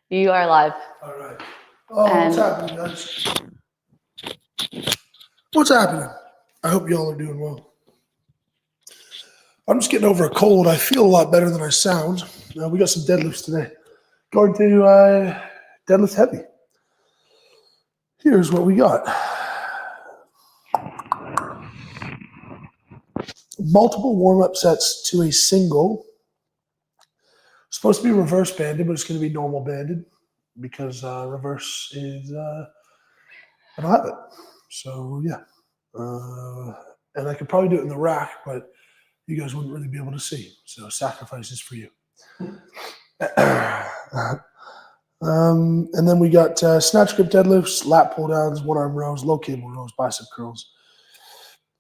You are live. All right. Oh, what's happening, guys? What's happening? I hope y'all are doing well. I'm just getting over a cold. I feel a lot better than I sound. We got some deadlifts today. Going to deadlift heavy. Here's what we got. Multiple warm-up sets to a single. Supposed to be reverse banded, but it's going to be normal banded because reverse is I don't have it. So yeah, and I could probably do it in the rack, but you guys wouldn't really be able to see. So sacrifices for you. And then we got snatch grip deadlifts, lat pull downs, one arm rows, low cable rows, bicep curls,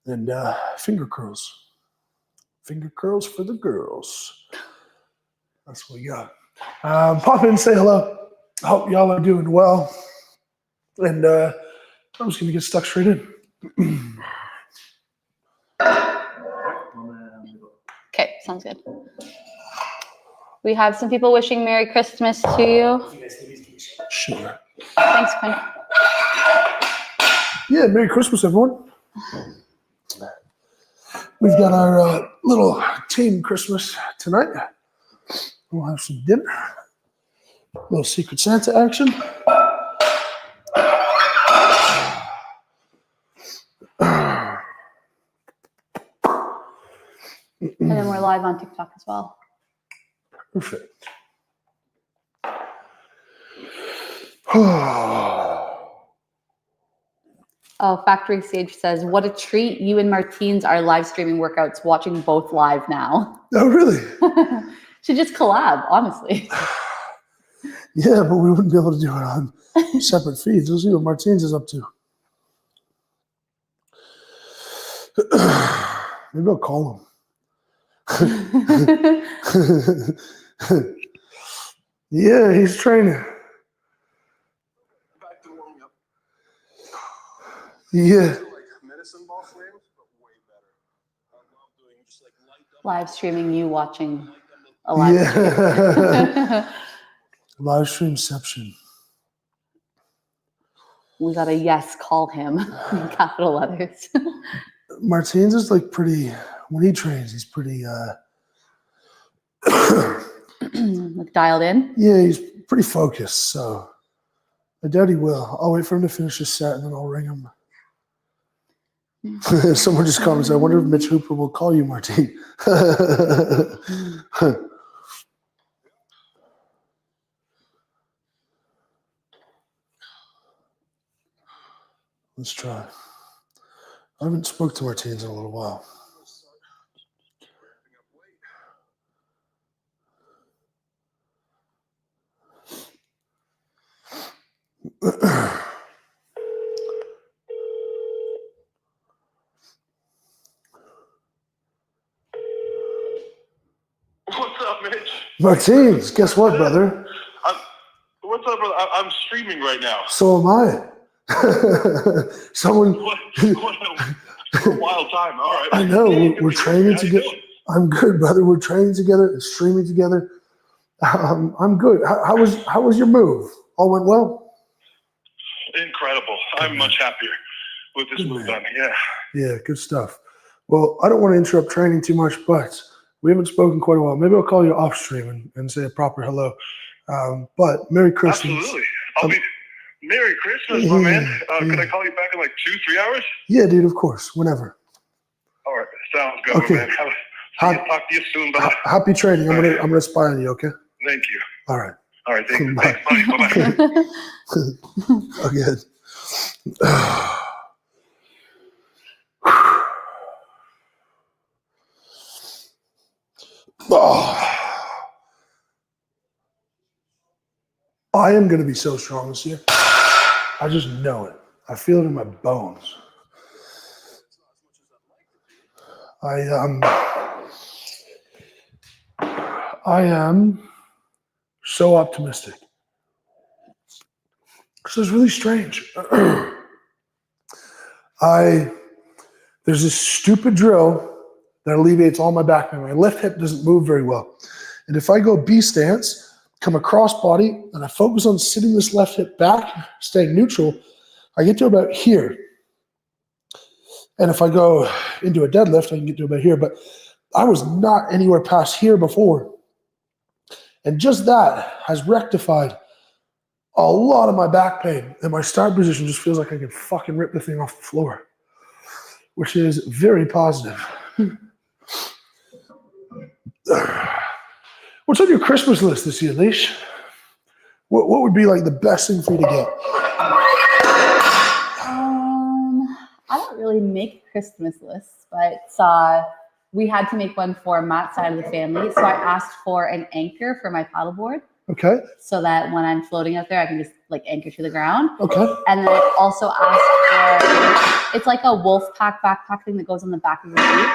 and finger curls. Finger curls for the girls. That's what we got. Pop in and say hello. I hope y'all are doing well. And I'm just going to get stuck straight in. Okay, sounds good. We have some people wishing Merry Christmas to you. Sure. Thanks, Quinn. Yeah, Merry Christmas, everyone. We've got our little team Christmas tonight. We'll have some dinner. A little Secret Santa action. And then we're live on TikTok as well. Perfect. Oh, Factory Sage says, what a treat. You and Martins are live streaming workouts, watching both live now. Oh, really? Should just collab, honestly. Yeah, but we wouldn't be able to do it on separate feeds. We'll see what Martins is up to. Maybe I'll call him. Yeah, he's training. Back to warming up. Yeah. Like medicine ball slams, but way better. I love doing just like light up. Live streaming, you watching a live Yeah. Live streamception. We got a yes, call him in capital letters. Martins is like pretty, when he trains, he's pretty, Like dialed in? yeah, he's pretty focused, so I doubt he will. I'll wait for him to finish his set and then I'll ring him. Someone just comments, I wonder if Mitch Hooper will call you, Martin. Let's try. I haven't spoke to Martins in a little while. What's up, Mitch? Martins, guess what, brother? What's up, brother? I'm streaming right now. So am I. Someone. What a wild time. All right. I know. We're training together. I'm good, brother. We're training together, streaming together. I'm good. How was your move? All went well? Incredible. I'm much happier with this move done. Yeah. Yeah, good stuff. Well, I don't want to interrupt training too much, but we haven't spoken quite a while. Maybe I'll call you off stream and say a proper hello. But Merry Christmas. Absolutely. Merry Christmas, my man. Could I call you back in like 2-3 hours? Yeah, dude, of course. Whenever. All right. Sounds good, Okay. man. Talk to you soon, brother. Happy training. I'm gonna spy on you, okay? Thank you. All right. All right. Thank you. Bye. Thanks. Bye. Bye-bye. Again. I am going to be so strong this year. I just know it. I feel it in my bones. I am so optimistic. So it's really strange. There's this stupid drill that alleviates all my back pain. My left hip doesn't move very well. And if I go B stance, come across body, and I focus on sitting this left hip back, staying neutral, I get to about here. And if I go into a deadlift, I can get to about here. But I was not anywhere past here before. And just that has rectified a lot of my back pain. And my start position just feels like I can fucking rip the thing off the floor, which is very positive. What's on your Christmas list this year, Leash? What would be like the best thing for you to get? I don't really make Christmas lists, but we had to make one for Matt's side of the family. So I asked for an anchor for my paddleboard. Okay. So that when I'm floating out there, I can just like anchor to the ground. Okay. And then I also asked for, it's like a wolf pack backpack thing that goes on the back of the Jeep.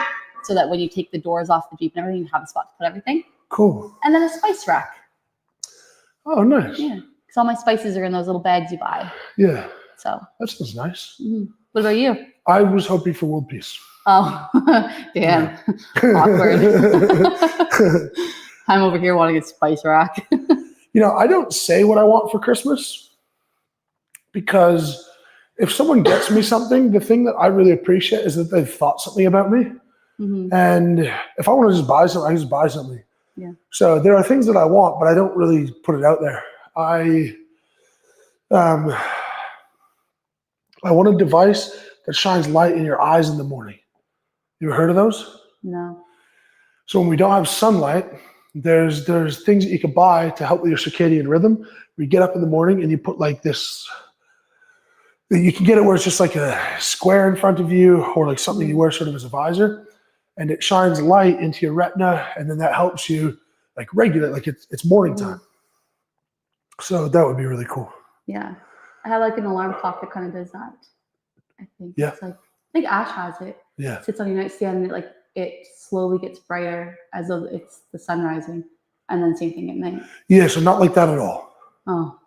So that when you take the doors off the Jeep and everything, you have a spot to put everything. Cool. And then a spice rack. Oh, nice. Yeah. Because all my spices are in those little bags you buy. Yeah. So. That sounds nice. Mm-hmm. What about you? I was hoping for world peace. Oh, damn. Awkward. I'm over here wanting a spice rack. You know, I don't say what I want for Christmas because if someone gets me something, the thing that I really appreciate is that they've thought something about me. Mm-hmm. And if I want to just buy something, I just buy something. Yeah. So there are things that I want, but I don't really put it out there. I want a device that shines light in your eyes in the morning. You ever heard of those? No. So when we don't have sunlight, there's things that you can buy to help with your circadian rhythm. You get up in the morning and you put like this, you can get it where it's just like a square in front of you or like something you wear sort of as a visor, and it shines light into your retina, and then that helps you like regulate, like it's morning time. So that would be really cool. Yeah. I have like an alarm clock that kind of does that. I think. Yeah. It's like, I think Ash has it. Yeah. It sits on your nightstand and it slowly gets brighter as though it's the sun rising. And then same thing at night. Yeah, so not like that at all. Oh.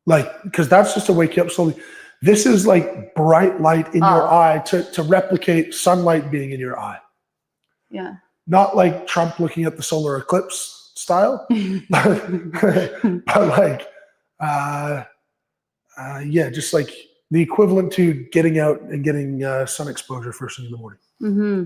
Like, because that's just to wake you up slowly. This is like bright light in your eye to replicate sunlight being in your eye. Yeah. Not like Trump looking at the solar eclipse style, but like, yeah, just like the equivalent to getting out and getting sun exposure first thing in the morning. Mm-hmm.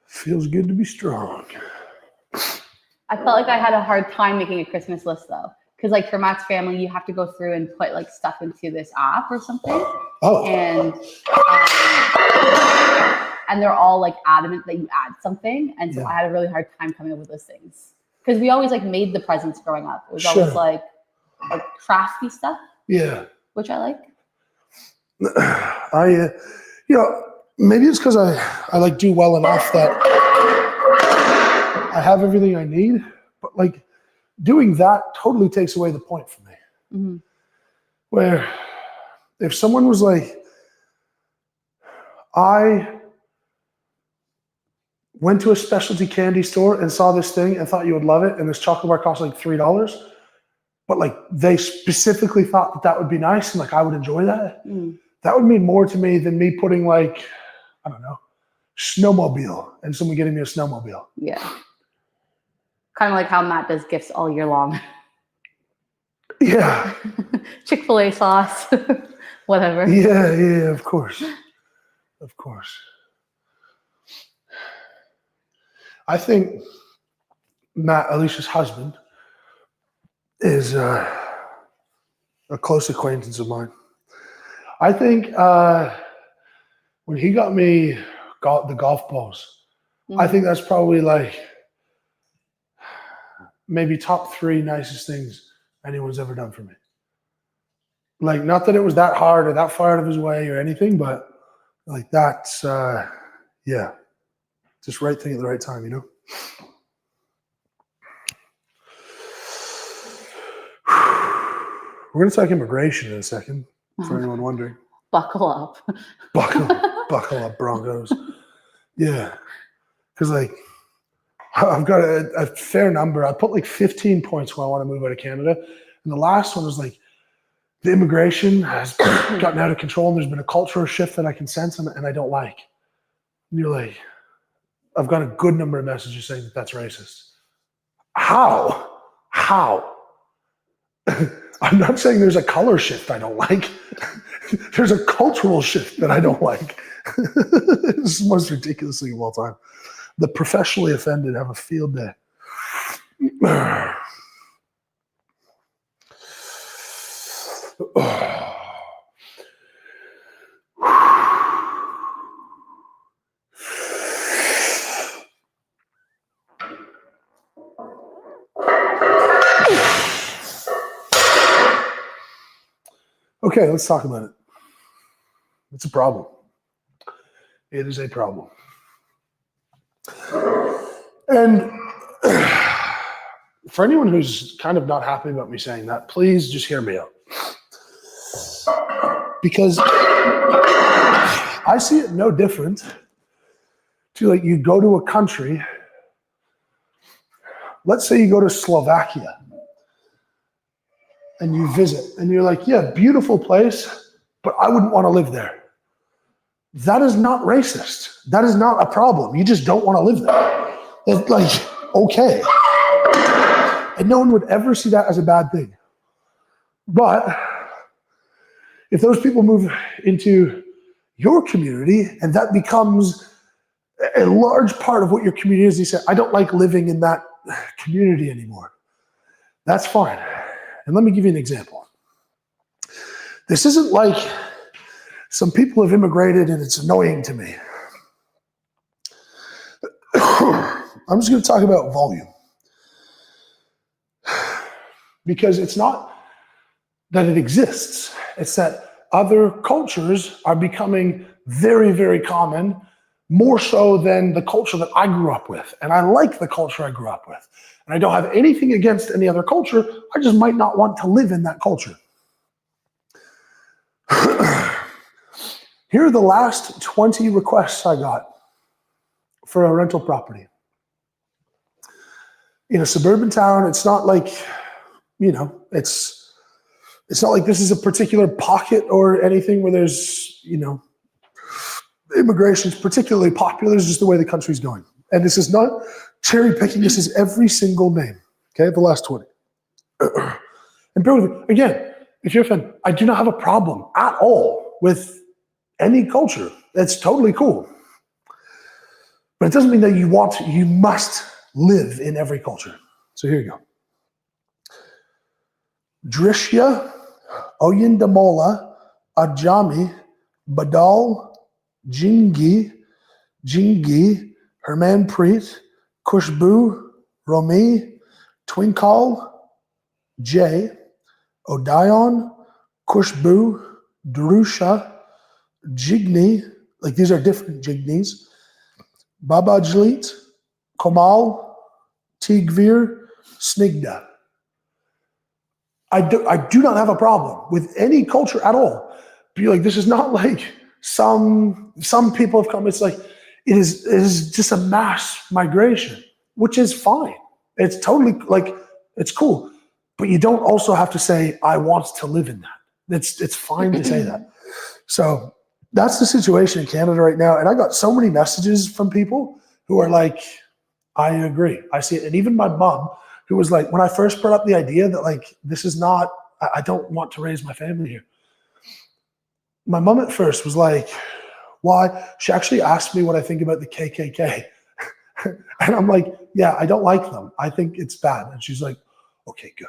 Feels good to be strong. I felt like I had a hard time making a Christmas list though. Because like for Matt's family, you have to go through and put like stuff into this app or something. Oh. And they're all like adamant that you add something. And so I had a really hard time coming up with those things. Because we always like made the presents growing up. It was always like crafty stuff. Yeah. Which I like. You know, maybe it's because I like do well enough that I have everything I need. But like doing that totally takes away the point for me. Mm-hmm. Where if someone was like, I went to a specialty candy store and saw this thing and thought you would love it, and this chocolate bar cost like $3, but like they specifically thought that would be nice and like I would enjoy that. That would mean more to me than me putting like, I don't know, snowmobile and someone getting me a snowmobile. Yeah. Kind of like how Matt does gifts all year long. Yeah. Chick-fil-A sauce, whatever. Yeah, of course. Of course. I think Matt, Alicia's husband, is a close acquaintance of mine. I think when he got me the golf balls, I think that's probably like maybe top 3 nicest things anyone's ever done for me. Like, not that it was that hard or that far out of his way or anything, but like that's, yeah, just right thing at the right time, you know? We're going to talk immigration in a second, for anyone wondering. Buckle up. Buckle up, Broncos. Yeah. Because, like, I've got a fair number. I put like 15 points when I want to move out of Canada. And the last one was like, the immigration has gotten out of control and there's been a cultural shift that I can sense and I don't like. And you're like, I've got a good number of messages saying that that's racist. How? I'm not saying there's a color shift I don't like. There's a cultural shift that I don't like. It's the most ridiculous thing of all time. The professionally offended have a field day. Okay, let's talk about it. It's a problem. It is a problem. And for anyone who's kind of not happy about me saying that, please just hear me out. Because I see it no different to like you go to a country, let's say you go to Slovakia and you visit and you're like, yeah, beautiful place, but I wouldn't want to live there. That is not racist. That is not a problem. You just don't want to live there. It's like, okay. And no one would ever see that as a bad thing. But if those people move into your community and that becomes a large part of what your community is, you say, I don't like living in that community anymore. That's fine. And let me give you an example. This isn't like some people have immigrated and it's annoying to me. I'm just going to talk about volume. Because it's not that it exists. It's that other cultures are becoming very, very common, more so than the culture that I grew up with. And I like the culture I grew up with. And I don't have anything against any other culture. I just might not want to live in that culture. Here are the last 20 requests I got for a rental property. In a suburban town, it's not like, you know, it's not like this is a particular pocket or anything where there's, you know, immigration is particularly popular. It's just the way the country's going. And this is not cherry picking. This is every single name. Okay, the last 20. And bear with me. Again, if you're a fan, I do not have a problem at all with any culture. That's totally cool. But it doesn't mean that you must live in every culture. So here you go. Drishya, Oyindamola, Ajami, Badal, Jingi, Hermanpreet, Kushbu, Romi, Twinkal, Jay, Odion, Kushbu, Darusha, Jigni, like these are different Jignis, Babajlit, Komal, Tigvir, Snigda. I do not have a problem with any culture at all. Be like, this is not like some people have come. It's like it is just a mass migration, which is fine. It's totally like it's cool, but you don't also have to say I want to live in that. It's fine to say that. So that's the situation in Canada right now, and I got so many messages from people who are like, I agree, I see it, and even my mom, who was like, when I first brought up the idea that like, this is not, I don't want to raise my family here. My mom at first was like, why? She actually asked me what I think about the KKK. And I'm like, yeah, I don't like them. I think it's bad. And she's like, okay, good.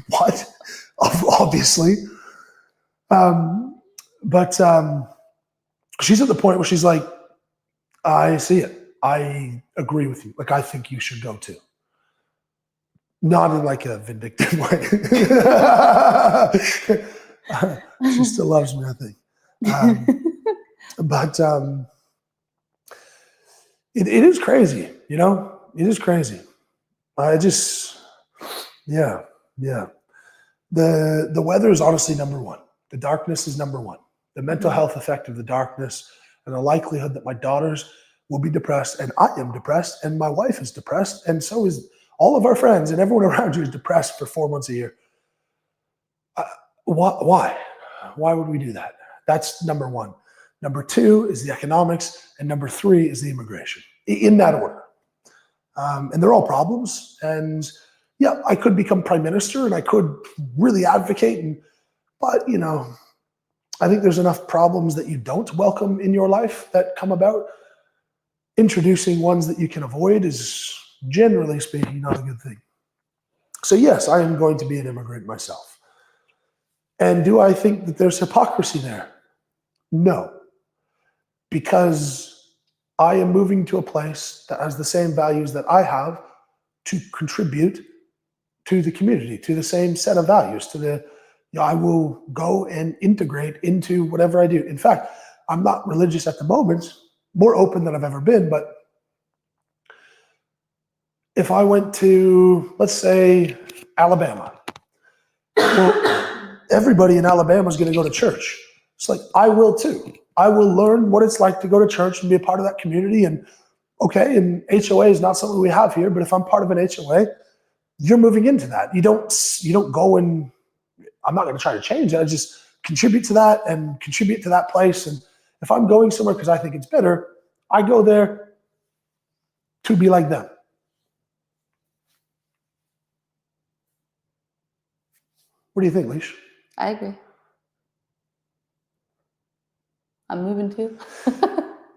What? Obviously. But she's at the point where she's like, I see it. I agree with you. Like, I think you should go too. Not in like a vindictive way. She still loves me, I think. But it is crazy, you know? It is crazy. Yeah. The weather is honestly number one. The darkness is number one. The mental health effect of the darkness and the likelihood that my daughters will be depressed, and I am depressed, and my wife is depressed, and so is all of our friends, and everyone around you is depressed for 4 months a year. Why? Why would we do that? That's number one. Number two is the economics, and number three is the immigration, in that order. And they're all problems. And yeah, I could become prime minister, and I could really advocate, but you know, I think there's enough problems that you don't welcome in your life that come about. Introducing ones that you can avoid is, generally speaking, not a good thing. So yes, I am going to be an immigrant myself. And do I think that there's hypocrisy there? No. Because I am moving to a place that has the same values that I have to contribute to the community, to the same set of values, I will go and integrate into whatever I do. In fact, I'm not religious at the moment, more open than I've ever been, but if I went to, let's say, Alabama, well, everybody in Alabama is going to go to church. It's like, I will too. I will learn what it's like to go to church and be a part of that community. And okay, and HOA is not something we have here, but if I'm part of an HOA, you're moving into that. You don't go and, I'm not going to try to change it. I just contribute to that and contribute to that place. And if I'm going somewhere because I think it's better, I go there to be like them. What do you think, Leash? I agree. I'm moving too.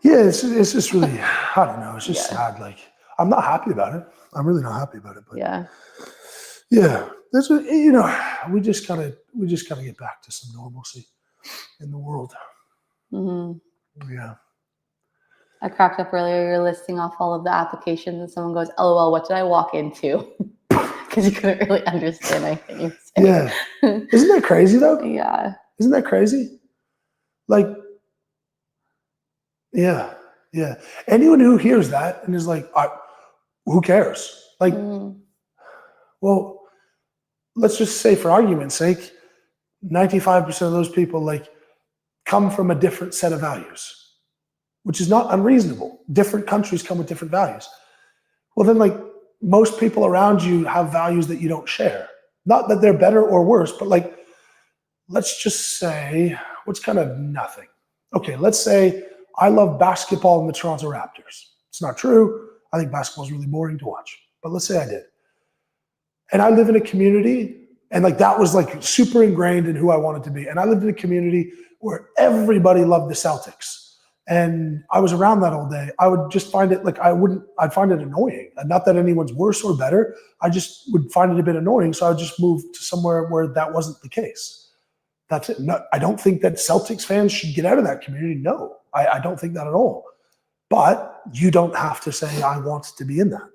Yeah, it's just really, I don't know. It's just sad. Like, I'm not happy about it. I'm really not happy about it. But yeah, that's what, you know, we just gotta get back to some normalcy in the world. Mm-hmm. Yeah. I cracked up earlier. You're listing off all of the applications, and someone goes, "LOL, what did I walk into?" Because you couldn't really understand anything you were saying. Yeah. Isn't that crazy though? Yeah. Isn't that crazy? Like, yeah. Anyone who hears that and is like, who cares? Like, well, let's just say for argument's sake, 95% of those people like come from a different set of values, which is not unreasonable. Different countries come with different values. Well, then like most people around you have values that you don't share. Not that they're better or worse, but like, let's just say, what's kind of nothing? Okay, let's say I love basketball and the Toronto Raptors. It's not true. I think basketball is really boring to watch, but let's say I did. And I live in a community, and like that was like super ingrained in who I wanted to be. And I lived in a community where everybody loved the Celtics. And I was around that all day. I would just find it like I'd find it annoying. And not that anyone's worse or better. I just would find it a bit annoying. So I would just move to somewhere where that wasn't the case. That's it. No, I don't think that Celtics fans should get out of that community. No, I don't think that at all. But you don't have to say, I want to be in that.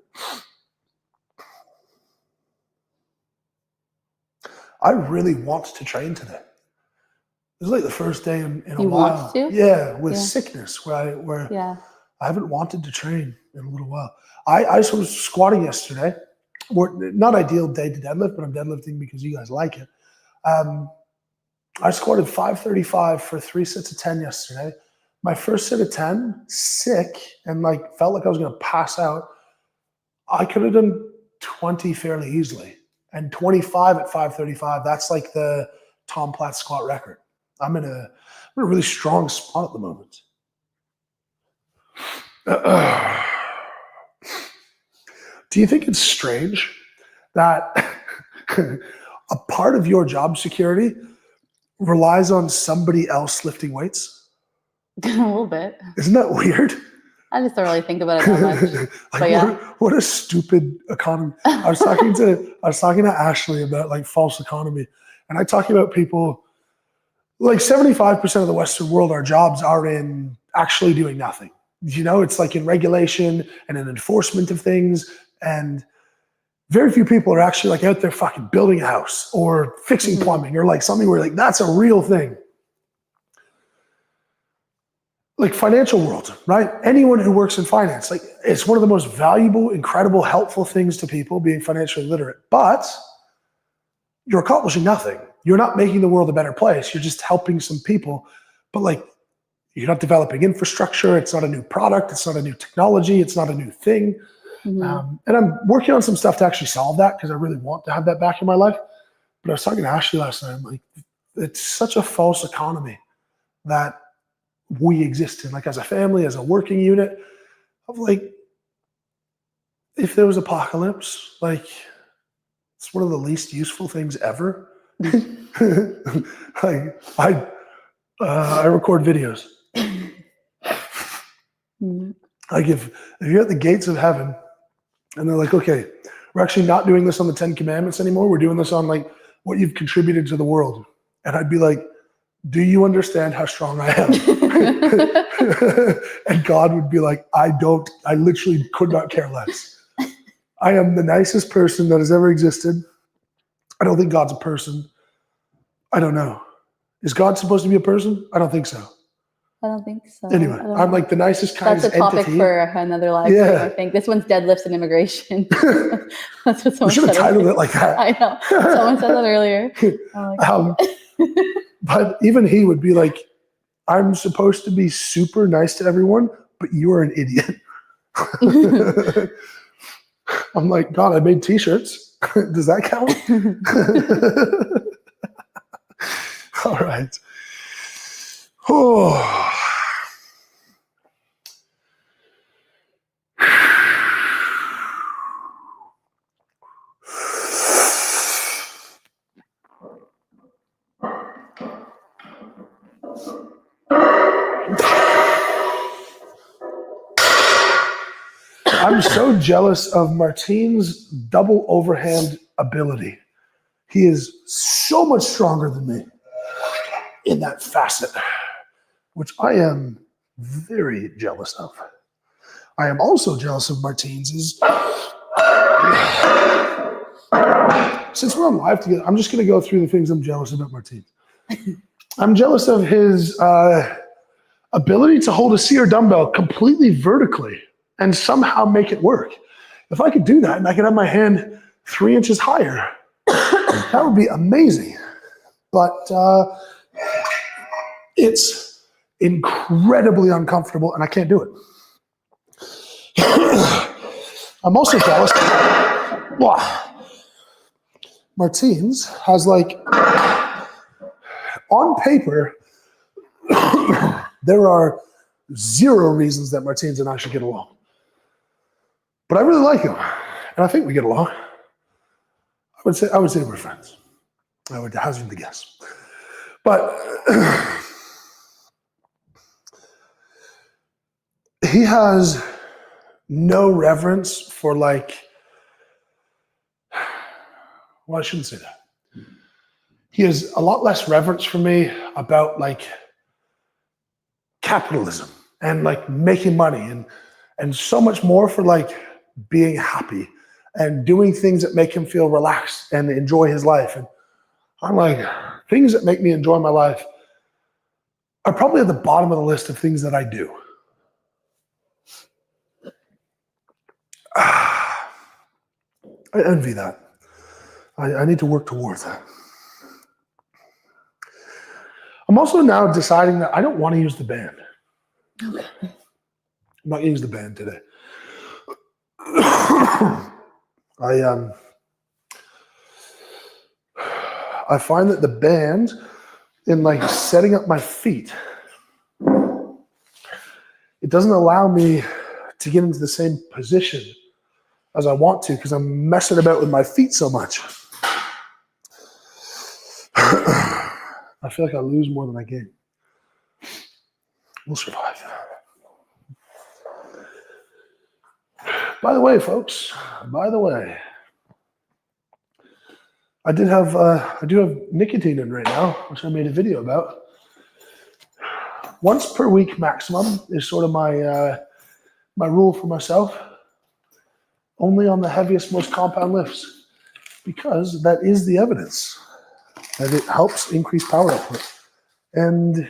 I really want to train today. It was like the first day in a while. Want to? Yeah, with sickness, where I haven't wanted to train in a little while. I was squatting yesterday. Not ideal day to deadlift, but I'm deadlifting because you guys like it. I squatted 535 for 3 sets of 10 yesterday. My first set of 10, sick, and like felt like I was going to pass out. I could have done 20 fairly easily. And 25 at 535, that's like the Tom Platz squat record. I'm in a really strong spot at the moment. Do you think it's strange that a part of your job security relies on somebody else lifting weights? A little bit. Isn't that weird? I just don't really think about it that much. Like, what a stupid economy. I was talking to Ashley about like false economy, and I talk about people like 75% of the Western world, our jobs are in actually doing nothing. You know, it's like in regulation and in enforcement of things, and very few people are actually like out there fucking building a house or fixing plumbing or like something where like that's a real thing. Like financial world, right? Anyone who works in finance, like it's one of the most valuable, incredible, helpful things to people, being financially literate. But you're accomplishing nothing. You're not making the world a better place. You're just helping some people. But like You're not developing infrastructure. It's not a new product. It's not a new technology. It's not a new thing. And I'm working on some stuff to actually solve that because I really want to have that back in my life. But I was talking to Ashley last night. I'm like, it's such a false economy that we exist in, like as a family, as a working unit, of like, if there was apocalypse, like it's one of the least useful things ever. Like I record videos. Like if you're at the gates of heaven and they're like, okay, we're actually not doing this on the 10 Commandments anymore. We're doing this on like what you've contributed to the world. And I'd be like, do you understand how strong I am? And God would be like, I literally could not care less. I am the nicest person that has ever existed. I don't think God's a person. I don't know. Is God supposed to be a person? I don't think so. I don't think so. Anyway, I'm like the nicest, kindest That's a topic entity. for another live stream, I think. This one's deadlifts and immigration. That's what someone We should have said titled earlier. it like that. I know. Someone said that earlier. But even he would be like, I'm supposed to be super nice to everyone, but you are an idiot. I'm like, God, I made t-shirts. Does that count? All right. Oh. I'm so jealous of Martine's double overhand ability. He is so much stronger than me in that facet, which I am very jealous of. I am also jealous of Martine's. Since we're on live together, I'm just going to go through the things I'm jealous about Martine. I'm jealous of his ability to hold a seer dumbbell completely vertically and somehow make it work. If I could do that and I could have my hand 3 inches higher, that would be amazing. But it's incredibly uncomfortable and I can't do it. I'm also jealous. Martine's has like, on paper, there are 0 reasons that Martine's and I should get along. But I really like him, and I think we get along. I would say we're friends. I would hazard the guess. But he has no reverence for like, well, I shouldn't say that. He has a lot less reverence for me about like capitalism and like making money and so much more for like being happy and doing things that make him feel relaxed and enjoy his life. And I'm like, things that make me enjoy my life are probably at the bottom of the list of things that I do. I envy that. I need to work towards that. I'm also now deciding that I don't want to use the band. Okay. I'm not going to use the band today. I find that the band, in like setting up my feet, it doesn't allow me to get into the same position as I want to because I'm messing about with my feet so much. I feel like I lose more than I gain. We'll survive. By the way, folks, I do have nicotine in right now, which I made a video about. Once per week maximum is sort of my my rule for myself. Only on the heaviest, most compound lifts, because that is the evidence that it helps increase power output. And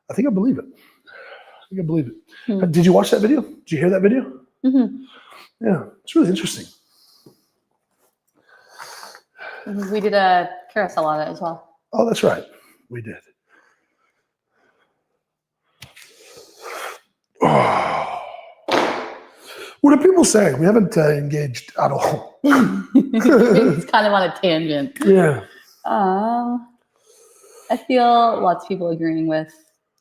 I think I believe it. Did you watch that video? Did you hear that video? Mm-hmm. Yeah, it's really interesting. We did a carousel on it as well. Oh, that's right. We did. What are people saying? We haven't engaged at all. It's kind of on a tangent. Yeah. I feel lots of people agreeing with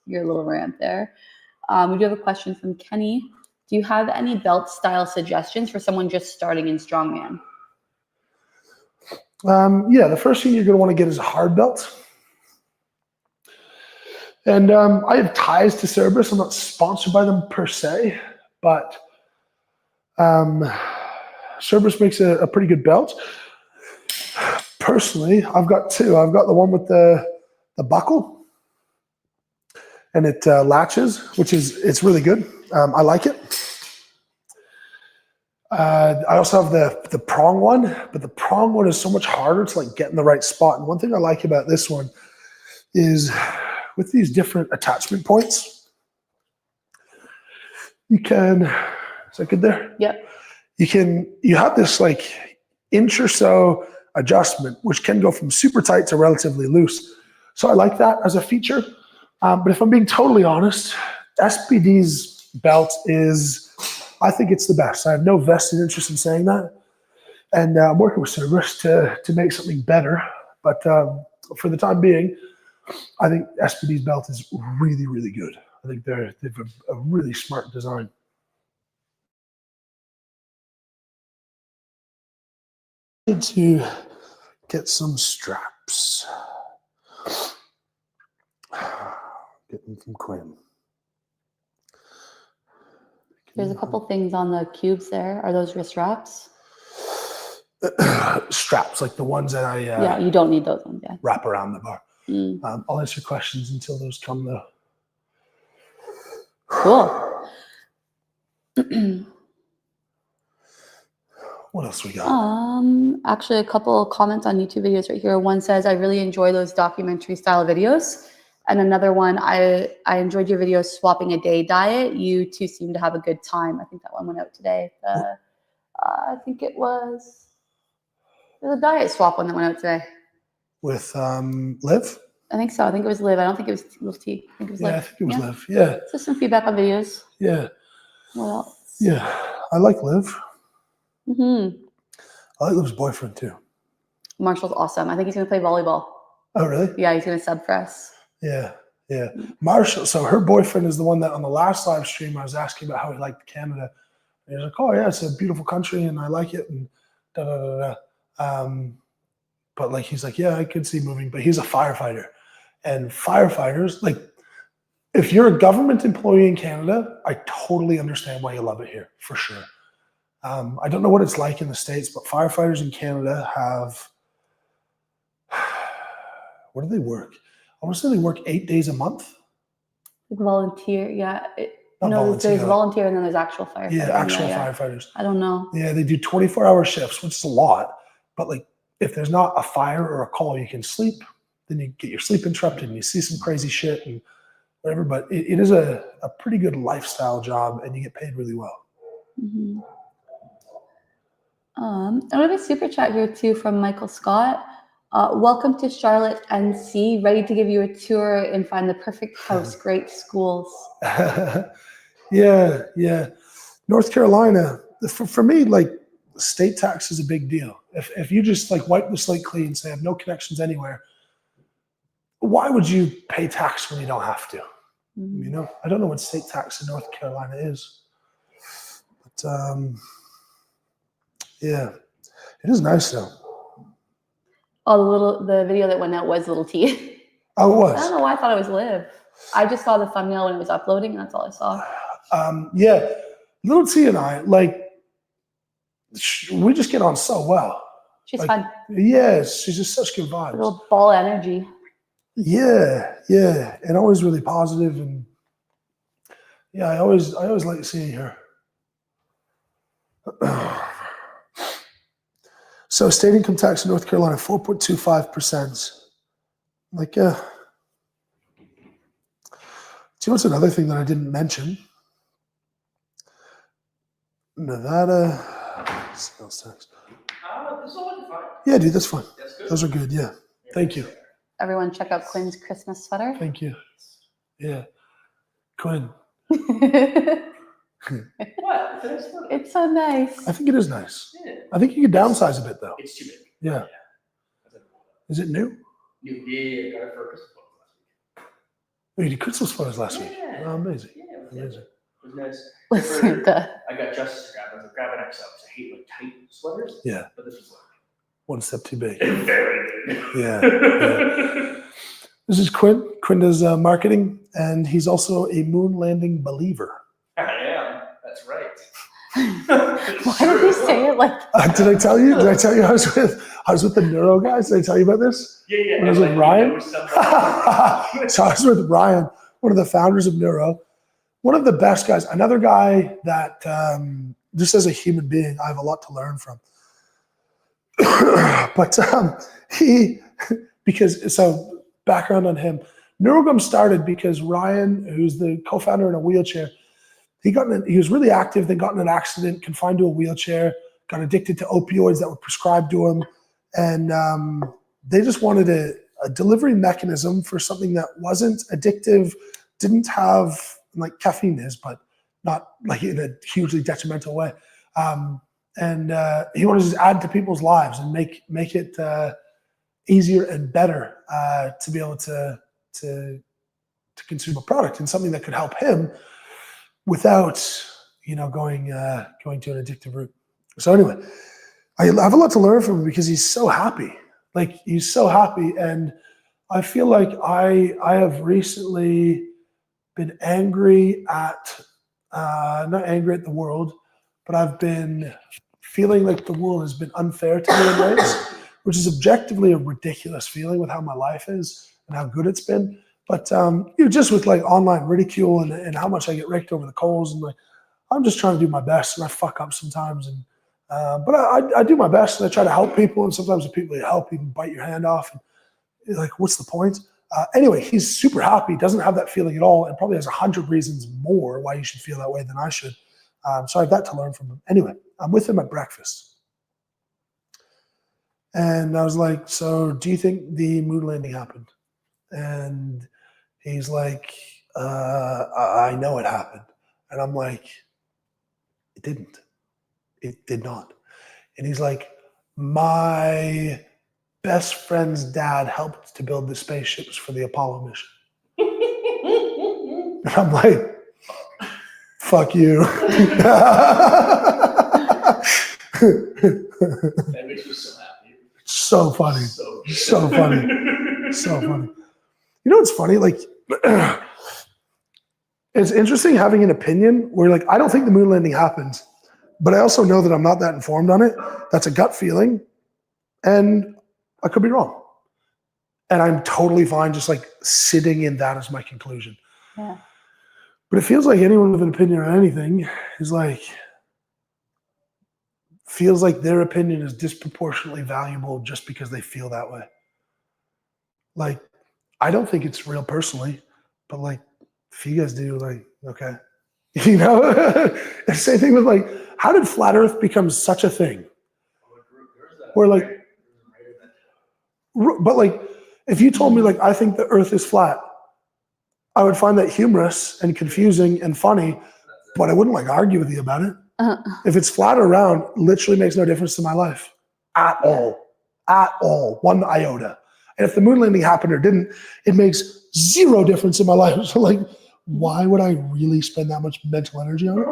your little rant there. We do have a question from Kenny. Do you have any belt style suggestions for someone just starting in strongman? Yeah, the first thing you're going to want to get is a hard belt. And I have ties to Cerberus. I'm not sponsored by them per se, but Cerberus makes a pretty good belt. Personally, I've got two. I've got the one with the buckle, and it latches, it's really good. I like it. I also have the prong one, but the prong one is so much harder to like get in the right spot. And one thing I like about this one is with these different attachment points, you can, is that good there? Yep. You have this like inch or so adjustment, which can go from super tight to relatively loose. So I like that as a feature. But if I'm being totally honest, SBD's belt is, I think it's the best. I have no vested interest in saying that. And I'm working with Cerberus to make something better. But for the time being, I think SBD's belt is really, really good. I think they've a really smart design. Need to get some straps. Get them from Quinn. There's a couple things on the cubes there. Are those wrist wraps? Straps, like the ones that I yeah, you don't need those ones. Yeah. Wrap around the bar. I'll answer questions until those come, though. Cool. What else we got? Actually, a couple of comments on YouTube videos right here. One says, I really enjoy those documentary style videos. And another one, I enjoyed your video swapping a day diet. You two seem to have a good time. I think that one went out today. I think it was a diet swap one that went out today. With Liv? I think so. I think it was Liv. I don't think it was Little T. I think it was Liv. I think it was Liv. Yeah. So some feedback on videos. Yeah. What else? Yeah. I like Liv. Mm-hmm. I like Liv's boyfriend too. Marshall's awesome. I think he's going to play volleyball. Oh, really? Yeah, he's going to sub for us. Yeah. Yeah. Marshall, so her boyfriend is the one that on the last live stream I was asking about how he liked Canada. And he was like, oh, yeah, it's a beautiful country and I like it. And da da da da. But like, he's like, yeah, I could see moving, but he's a firefighter. And firefighters, like, if you're a government employee in Canada, I totally understand why you love it here, for sure. I don't know what it's like in the States, but firefighters in Canada have, what do they work? I want to say they work 8 days a month. Volunteer, yeah. Volunteer. There's volunteer and then there's actual firefighters. Yeah, actual firefighters. I don't know. Yeah, they do 24-hour shifts, which is a lot. But like, if there's not a fire or a call, you can sleep. Then you get your sleep interrupted and you see some crazy shit and whatever. But it is a pretty good lifestyle job and you get paid really well. Mm-hmm. And we have a super chat here too from Michael Scott. Welcome to Charlotte, NC. Ready to give you a tour and find the perfect house. Great schools. Yeah. North Carolina, for me, like, state tax is a big deal. If you just like wipe the slate clean and say I have no connections anywhere, why would you pay tax when you don't have to? Mm-hmm. You know, I don't know what state tax in North Carolina is, but yeah, it is nice though. Oh, the video that went out was Little T. Oh, it was. I don't know why I thought it was Liv. I just saw the thumbnail when it was uploading, and that's all I saw. Yeah, Little T and I, like, we just get on so well. She's like, fun. Yes, she's just such good vibes. Little ball energy. Yeah, and always really positive, and yeah, I always like seeing her. So, state income tax in North Carolina, 4.25%. Like, do you know what's another thing that I didn't mention? Nevada sales tax. This will be fine. Yeah, dude, that's fine. That's good. Those are good. Yeah, thank you. Everyone, check out Quinn's Christmas sweater. Thank you. Yeah, Quinn. What? It's so nice. I think it is nice. Yeah. I think you could downsize a bit though. It's too big. Yeah. Is it new? New, yeah, got it for Christmas last week. Oh, you did Christmas photos last week. Yeah. Oh, amazing. Yeah, Amazing. it was nice. Listen, I got Justice to grab. I was like, grab an XL because I hate like tight sweaters. Yeah. But this was like One step too big. very big. Yeah. This is Quinn. Quinn does marketing, and he's also a moon landing believer. I am. That's right. why did you say it like? Did I tell you? Did I tell you I was with the neuro guys? Did I tell you about this? Yeah. When I was with Ryan. So I was with Ryan, one of the founders of Neuro, one of the best guys. Another guy that just as a human being, I have a lot to learn from. But so background on him, Neurogum started because Ryan, who's the co-founder in a wheelchair, he was really active, then got in an accident, confined to a wheelchair, got addicted to opioids that were prescribed to him. And they just wanted a delivery mechanism for something that wasn't addictive, didn't have, like caffeine is, but not like in a hugely detrimental way. And he wanted to just add to people's lives and make it easier and better to be able to consume a product and something that could help him without going to an addictive route. So anyway, I have a lot to learn from him because he's so happy. Like he's so happy, and I feel like I have recently been angry at not angry at the world, but I've been feeling like the world has been unfair to me in ways, which is objectively a ridiculous feeling with how my life is and how good it's been. But just with like online ridicule and how much I get raked over the coals, and like I'm just trying to do my best, and I fuck up sometimes, and but I do my best, and I try to help people, and sometimes the people you help even bite your hand off, and you're like, what's the point? Anyway, he's super happy, doesn't have that feeling at all, and probably has 100 reasons more why you should feel that way than I should. So I have that to learn from him. Anyway, I'm with him at breakfast. And I was like, so do you think the moon landing happened? And he's like, I know it happened. And I'm like, it didn't. It did not. And he's like, my best friend's dad helped to build the spaceships for the Apollo mission. And I'm like, fuck you. That makes me so happy. So funny. So funny. So funny. You know what's funny? Like, it's interesting having an opinion where, like, I don't think the moon landing happened, but I also know that I'm not that informed on it. That's a gut feeling, and I could be wrong. And I'm totally fine just like sitting in that as my conclusion. Yeah. But it feels like anyone with an opinion on anything is like, feels like their opinion is disproportionately valuable just because they feel that way. Like, I don't think it's real personally, but like, if you guys do, like, okay. The same thing with like, how did flat earth become such a thing? Where like, but like, if you told me like, I think the earth is flat, I would find that humorous and confusing and funny, but I wouldn't like argue with you about it. If it's flat or round, literally makes no difference to my life at all, one iota. And if the moon landing happened or didn't, it makes zero difference in my life. So like, why would I really spend that much mental energy on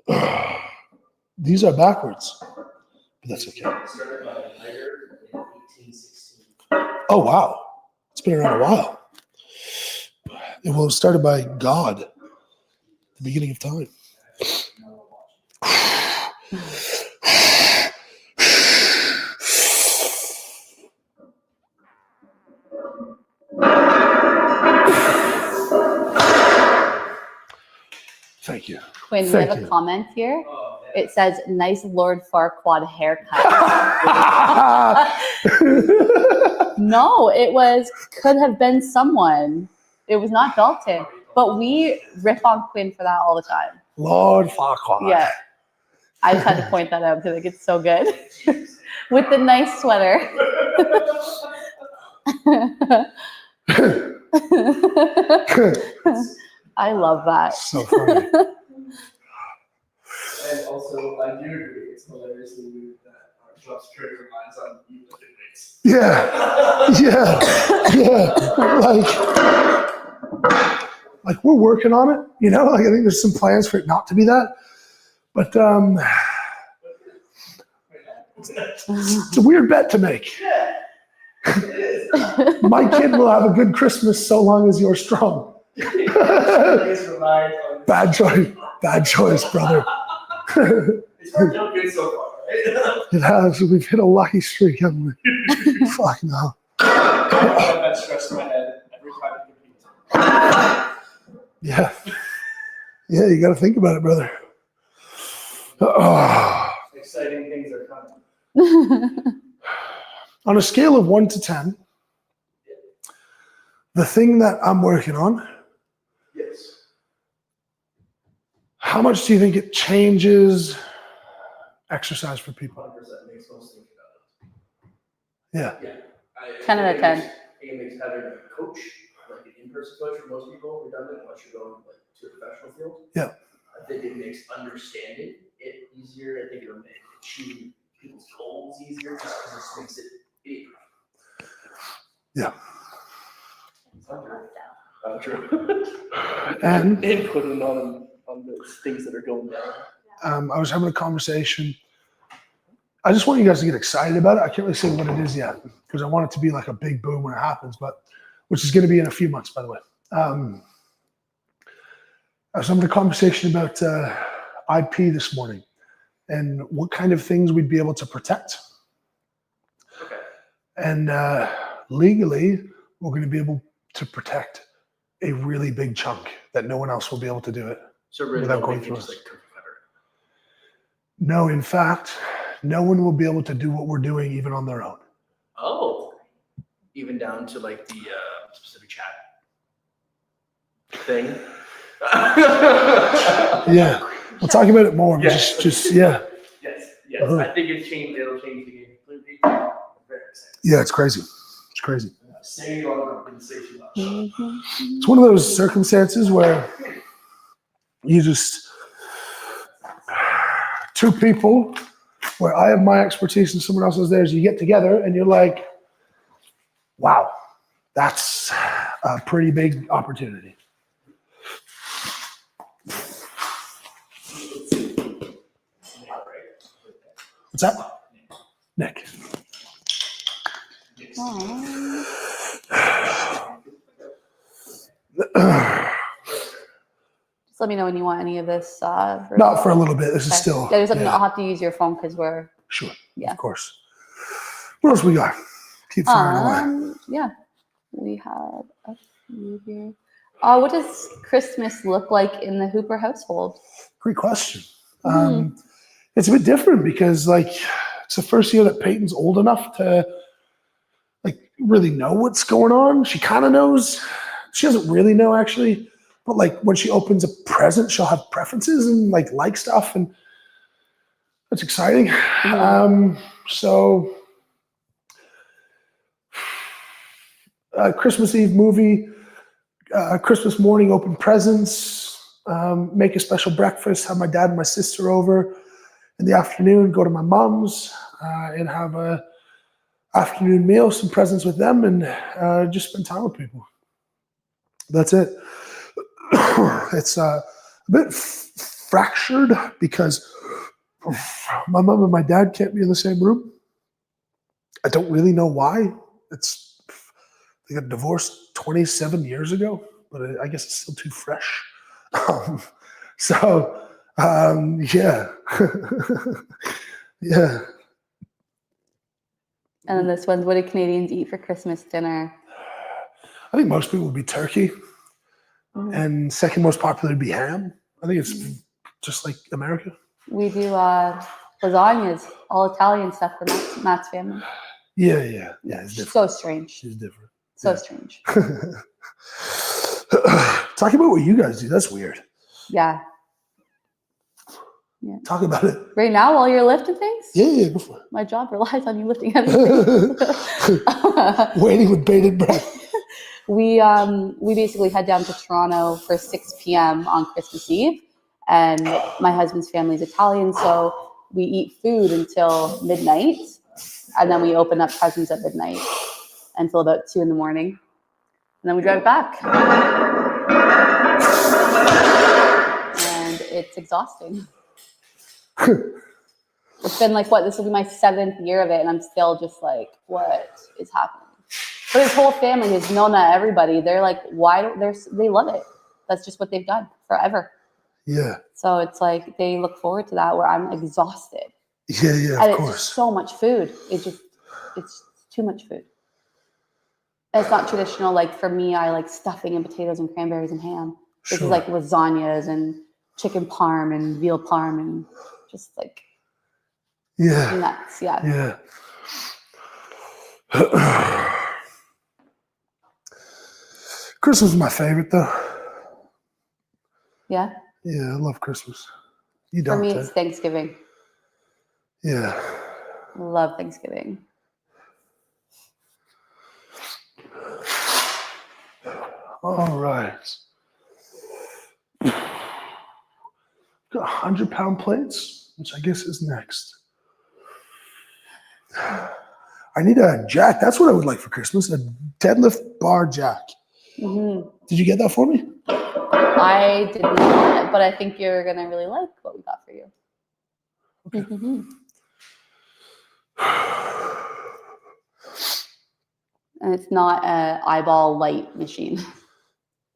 it? These are backwards, but that's okay. Oh, wow. It's been around a while. It was started by God at the beginning of time. Thank you. Quinn, we have a comment here. It says, nice Lord Farquaad haircut. No, could have been someone. It was not Dalton. But we rip on Quinn for that all the time. Lord Farquaad. Yeah. I just had to point that out because I think it's so good. With the nice sweater. I love that. So funny. And also, I do agree. It's hilariously weird that our job security relies on you lifting weights. Like we're working on it, you know. Like I think there's some plans for it not to be that, but it's a weird bet to make. My kid will have a good Christmas so long as you're strong. Bad choice, brother. It's worked out good so far, right? It has. We've hit a lucky streak, haven't we? Fuck no. I have that stress in my head every time I compete. Yeah, you got to think about it, brother. Exciting things are coming. On a scale of 1 to 10, the thing that I'm working on, Yes. how much do you think it changes exercise for people? 100% makes most things Yeah. better. Yeah. 10 out of 10. It makes having a coach, like an in-person coach for most people, redundant unless you're going like to a professional field. Yeah. I think it makes understanding it easier. I think it'll make achieving people's goals easier just because it makes it easier. Yeah. True. And Input on the things that are going down. I was having a conversation. I just want you guys to get excited about it. I can't really say what it is yet because I want it to be like a big boom when it happens, but which is going to be in a few months, by the way. I was having a conversation about IP this morning and what kind of things we'd be able to protect. Okay. And legally, we're going to be able to protect a really big chunk that no one else will be able to do it. So really without nobody going through can just us. like cookie cutter. No, in fact, no one will be able to do what we're doing even on their own. Oh, even down to like the specific chat thing. Yeah, we'll talk about it more. Yeah. Just yeah. Yes. Uh-huh. I think it'll change the game completely. I'm very excited. Yeah, it's crazy. It's crazy. Say longer than say too much. It's one of those circumstances where you just two people where I have my expertise and someone else has theirs. You get together and you're like, wow, that's a pretty big opportunity. What's that? Nick. Just let me know when you want any of this. Not for a little bit. This is still. Yeah, just let me know. I'll have to use your phone because we're. Sure. Yeah. Of course. What else we got? Keep firing away. Yeah, we have a few here. What does Christmas look like in the Hooper household? Great question. It's a bit different because like it's the first year that Peyton's old enough to like really know what's going on. She kind of knows. She doesn't really know actually, but like when she opens a present, she'll have preferences and like stuff, and that's exciting. So Christmas Eve movie, Christmas morning open presents, make a special breakfast, have my dad and my sister over. In the afternoon, go to my mom's and have a afternoon meal, some presents with them, and just spend time with people. That's it. It's a bit fractured because my mom and my dad can't be in the same room. I don't really know why. They got divorced 27 years ago, but I guess it's still too fresh. Yeah. Yeah. And then this one's, what do Canadians eat for Christmas dinner? I think most people would be turkey. And second most popular would be ham. I think it's just like America. We do lasagnas, all Italian stuff for Matt's family. Yeah. It's different. So strange. It's different. So strange. Talk about what you guys do. That's weird. Yeah. Talk about it. Right now, while you're lifting things? Yeah, go for it. My job relies on you lifting heavy things. Waiting with bated breath. We basically head down to Toronto for 6 p.m. on Christmas Eve, And my husband's family is Italian, so we eat food until midnight, and then we open up presents at midnight until about 2 a.m, and then we drive back. And it's exhausting. It's been like, this will be my 7th year of it, and I'm still just like, what is happening? But his whole family, his nonna, everybody, they're like, they love it. That's just what they've done forever. Yeah. So it's like they look forward to that, where I'm exhausted. Yeah, and of course. It's just so much food. It's too much food. And it's not traditional. Like for me, I like stuffing and potatoes and cranberries and ham. This is like lasagnas and chicken parm and veal parm and just like nuts. Yeah. Christmas is my favorite though. Yeah. Yeah, I love Christmas. You don't. For me, it's Thanksgiving. Yeah. Love Thanksgiving. All right. Got 100-pound plates, which I guess is next. I need a jack. That's what I would like for Christmas, a deadlift bar jack. Mm-hmm. Did you get that for me? I did not, but I think you're going to really like what we got for you. Okay. Mm-hmm. And it's not an eyeball light machine.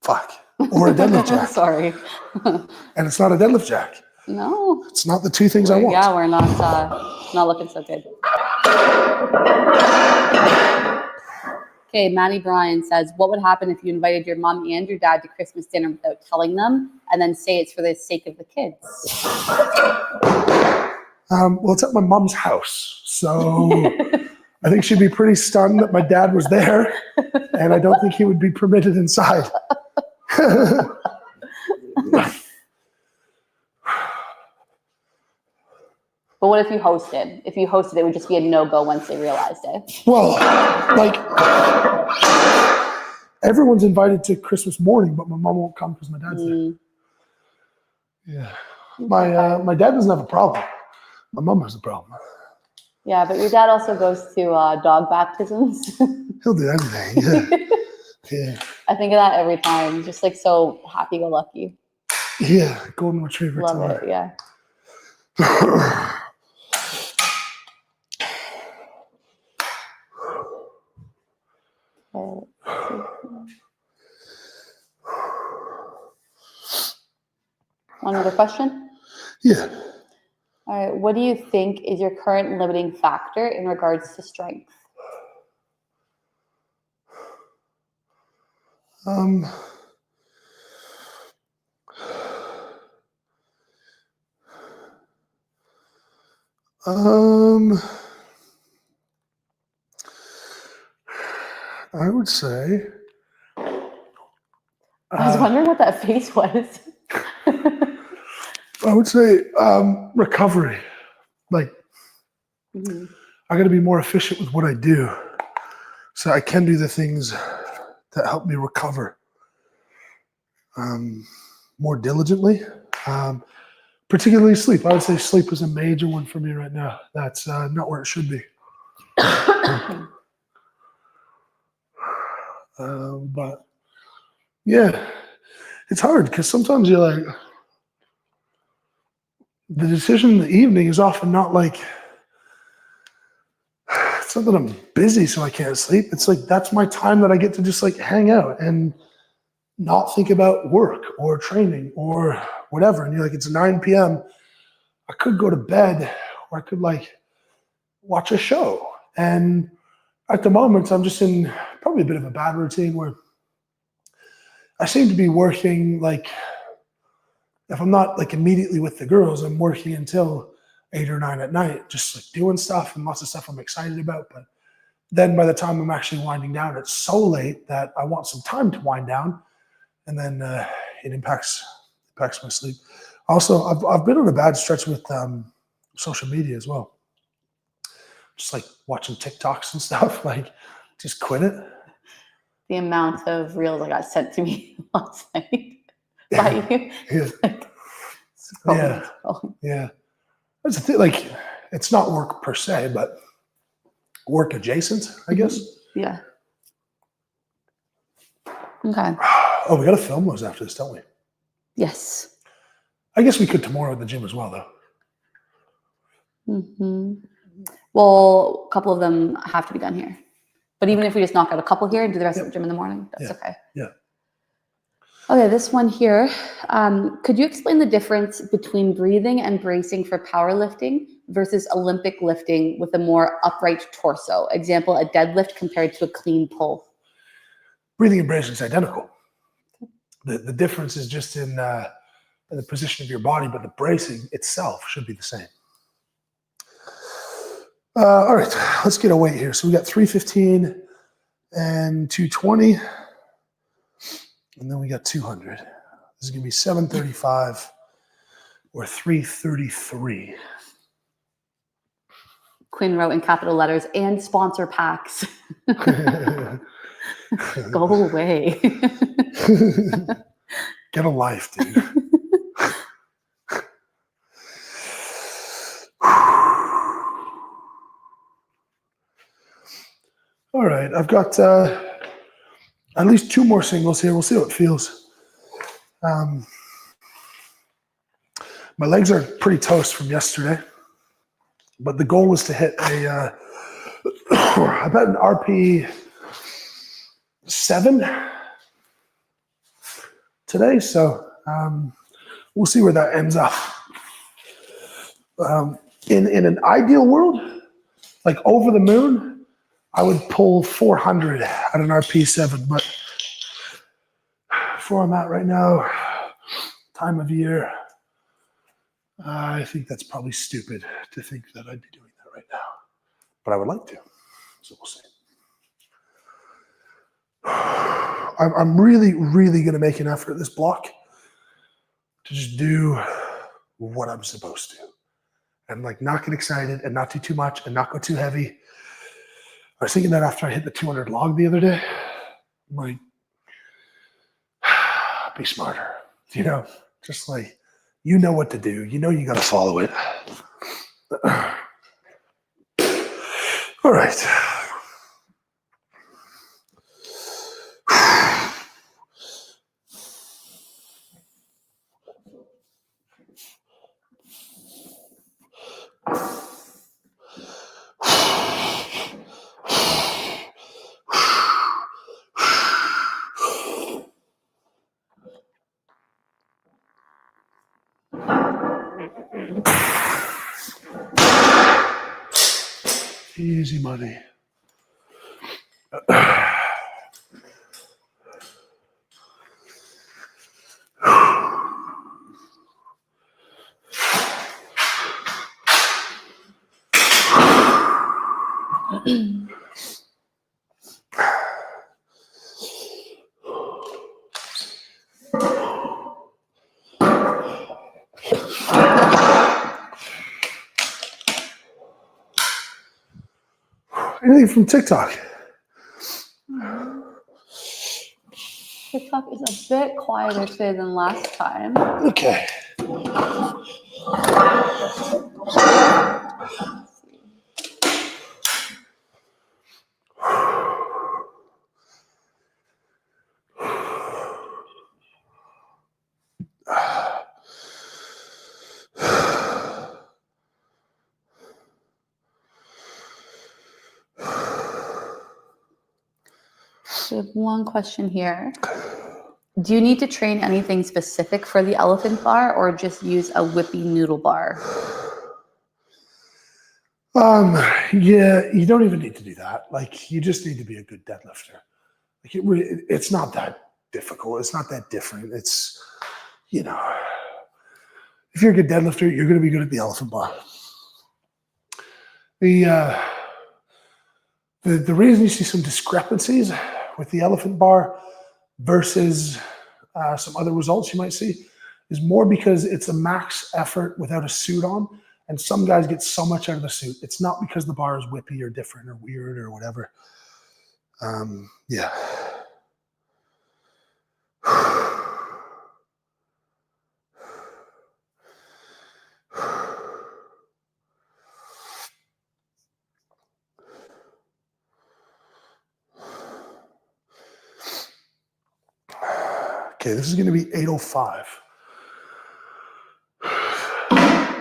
Fuck. Or a deadlift jack. Sorry. And it's not a deadlift jack. No. It's not the two things I want. Yeah, we're not looking so good. Okay, Maddie Bryan says, what would happen if you invited your mom and your dad to Christmas dinner without telling them, and then say it's for the sake of the kids? Well, it's at my mom's house, so I think she'd be pretty stunned that my dad was there, and I don't think he would be permitted inside. But what if you hosted? If you hosted, it would just be a no-go once they realized it. Well, like, everyone's invited to Christmas morning, but my mom won't come because my dad's there. Yeah. My dad doesn't have a problem. My mom has a problem. Yeah, but your dad also goes to dog baptisms. He'll do anything, yeah. Yeah. I think of that every time. Just like so happy-go-lucky. Yeah, golden retriever. Love it, yeah. One other question? Yeah. All right. What do you think is your current limiting factor in regards to strength? I would say. I was wondering what that face was. I would say recovery. Like, I got to be more efficient with what I do, so I can do the things that help me recover more diligently. Particularly sleep. I would say sleep is a major one for me right now. That's not where it should be. But yeah, it's hard because sometimes you're like, the decision in the evening is often not like, it's not that I'm busy so I can't sleep. It's like, that's my time that I get to just like hang out and not think about work or training or whatever. And you're like, it's 9 p.m. I could go to bed, or I could like watch a show. And at the moment, I'm just in probably a bit of a bad routine where I seem to be working like, if I'm not like immediately with the girls, I'm working until 8 or 9 at night, just like doing stuff and lots of stuff I'm excited about. But then by the time I'm actually winding down, it's so late that I want some time to wind down, and then it impacts my sleep. Also, I've been on a bad stretch with social media as well. Just like watching TikToks and stuff, like just quit it. The amount of reels I got sent to me last night by you. Yeah. Like, Yeah. Yeah. That's the thing. Like, it's not work per se, but work adjacent, I guess. Yeah. Okay. Oh, we got to film those after this, don't we? Yes. I guess we could tomorrow at the gym as well, though. Well, a couple of them have to be done here. But even if we just knock out a couple here and do the rest of the gym in the morning, that's okay. Yeah. Okay, this one here. Could you explain the difference between breathing and bracing for powerlifting versus Olympic lifting with a more upright torso? Example, a deadlift compared to a clean pull. Breathing and bracing is identical. The difference is just in the position of your body, but the bracing itself should be the same. All right, let's get a weight here. So we got 315 and 220, and then we got 200. This is going to be 735 or 333. Quinn wrote in capital letters and sponsor packs. Go away. Get a life, dude. All right, I've got at least 2 more singles here. We'll see how it feels. My legs are pretty toast from yesterday, but the goal was to hit about an RP 7 today, so we'll see where that ends up. In an ideal world, like over the moon, I would pull 400 at an RP7, but for where I'm at right now, time of year, I think that's probably stupid to think that I'd be doing that right now, but I would like to, so we'll see. I'm really, really going to make an effort at this block to just do what I'm supposed to. And like not get excited and not do too much and not go too heavy. I was thinking that after I hit the 200 log the other day, I'm like, be smarter, you know, just like, you know what to do. You know you got to follow it. All right. Easy money. Anything from TikTok? TikTok is a bit quieter today than last time. Okay. We have one question here. Do you need to train anything specific for the elephant bar or just use a whippy noodle bar? Yeah, you don't even need to do that. Like, you just need to be a good deadlifter. Like, it's not that difficult. It's not that different. It's, you know, if you're a good deadlifter, you're going to be good at the elephant bar. The reason you see some discrepancies with the elephant bar versus some other results you might see is more because it's a max effort without a suit on, and some guys get so much out of the suit. It's not because the bar is whippy or different or weird or whatever. Yeah. Okay, this is going to be 805.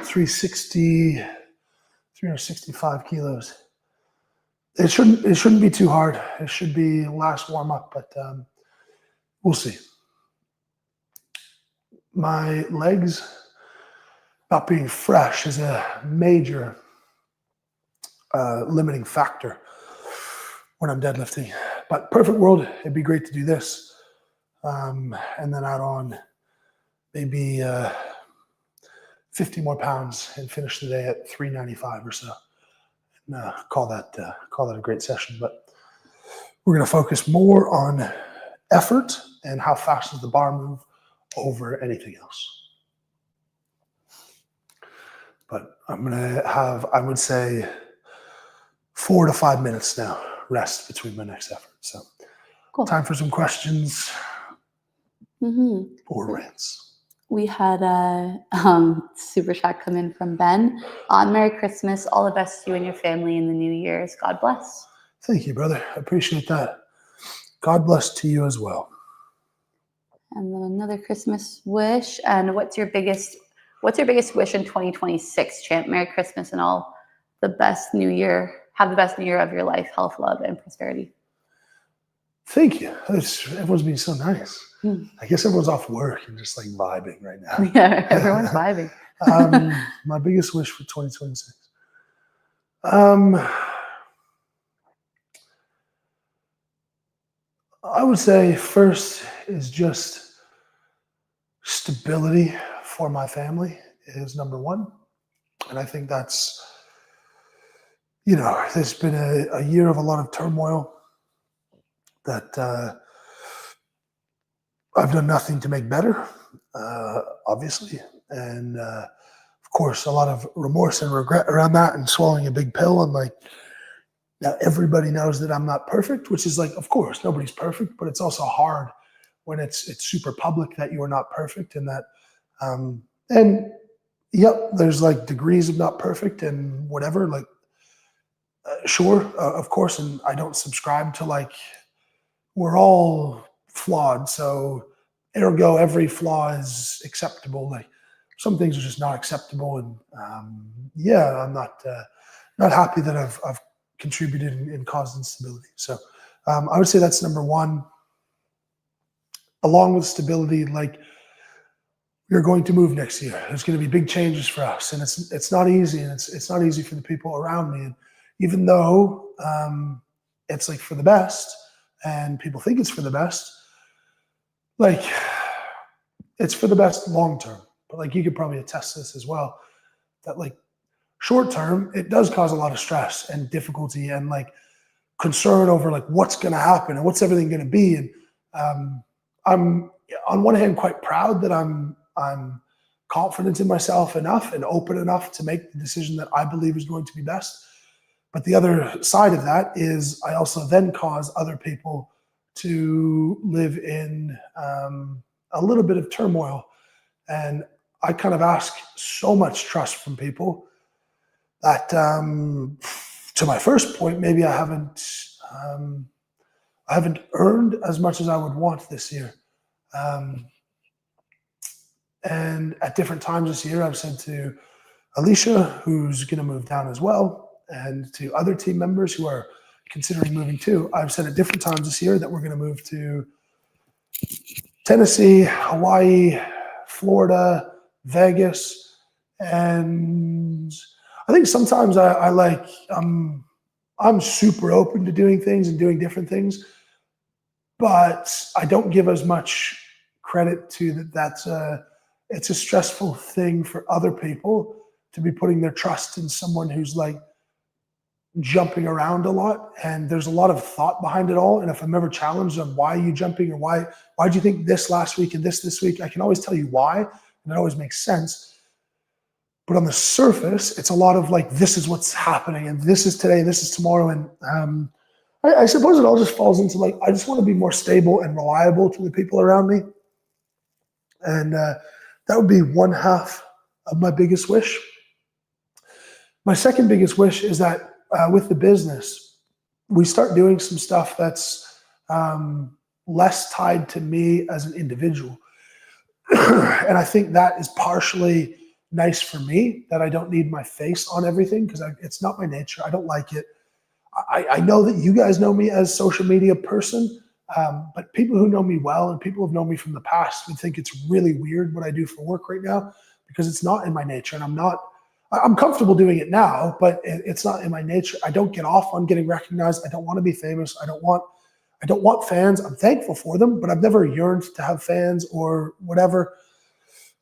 365 kilos. It shouldn't be too hard. It should be last warm up, but we'll see. My legs not being fresh is a major limiting factor when I'm deadlifting. But perfect world, it'd be great to do this. And then add on maybe 50 more pounds and finish the day at 395 or so. And call that a great session. But we're going to focus more on effort and how fast does the bar move over anything else. But I'm going to have, I would say, 4 to 5 minutes now rest between my next effort. So cool. Time for some questions or rants. We had a super chat come in from Ben. Merry Christmas. All the best to you and your family in the New Year's. God bless. Thank you, brother. I appreciate that. God bless to you as well. And then another Christmas wish. And what's your biggest wish in 2026, champ? Merry Christmas and all the best New Year. Have the best New Year of your life, health, love, and prosperity. Thank you. Everyone's being so nice. I guess everyone's off work and just like vibing right now. Yeah, everyone's vibing. My biggest wish for 2026. I would say first is just stability for my family is number one. And I think that's, there's been a year of a lot of turmoil that I've done nothing to make better, obviously. And of course, a lot of remorse and regret around that and swallowing a big pill. And like, now everybody knows that I'm not perfect, which is like, of course, nobody's perfect, but it's also hard when it's super public that you are not perfect and that, and yep, there's like degrees of not perfect and whatever, like, sure, of course. And I don't subscribe to like, we're all flawed. So ergo, every flaw is acceptable. Like some things are just not acceptable. And I'm not happy that I've contributed and caused instability. So I would say that's number one. Along with stability, like we're going to move next year. There's going to be big changes for us, and it's not easy, and it's not easy for the people around me. And even though it's like for the best, and people think it's for the best, like it's for the best long term. But like you could probably attest to this as well, that like short term, it does cause a lot of stress and difficulty and like concern over like what's going to happen and what's everything going to be. And I'm on one hand quite proud that I'm confident in myself enough and open enough to make the decision that I believe is going to be best. But the other side of that is I also then cause other people to live in a little bit of turmoil. And I kind of ask so much trust from people that to my first point, maybe I haven't earned as much as I would want this year. And at different times this year, I've said to Alicia, who's going to move down as well, and to other team members who are considering moving too, I've said at different times this year that we're going to move to Tennessee, Hawaii, Florida, Vegas. And I think sometimes I'm super open to doing things and doing different things, but I don't give as much credit to that. It's a stressful thing for other people to be putting their trust in someone who's like jumping around a lot, and there's a lot of thought behind it all. And if I'm ever challenged on why are you jumping or why do you think this last week and this week, I can always tell you why, and it always makes sense. But on the surface, it's a lot of like, this is what's happening, and this is today, and this is tomorrow. And I suppose it all just falls into like, I just want to be more stable and reliable to the people around me. And that would be one half of my biggest wish. My second biggest wish is that with the business, we start doing some stuff that's less tied to me as an individual. And I think that is partially nice for me, that I don't need my face on everything, because it's not my nature. I don't like it. I know that you guys know me as social media person, but people who know me well and people who've known me from the past would think it's really weird what I do for work right now, because it's not in my nature, and I'm comfortable doing it now, but it's not in my nature. I don't get off on getting recognized. I don't want to be famous. I don't want fans. I'm thankful for them, but I've never yearned to have fans or whatever.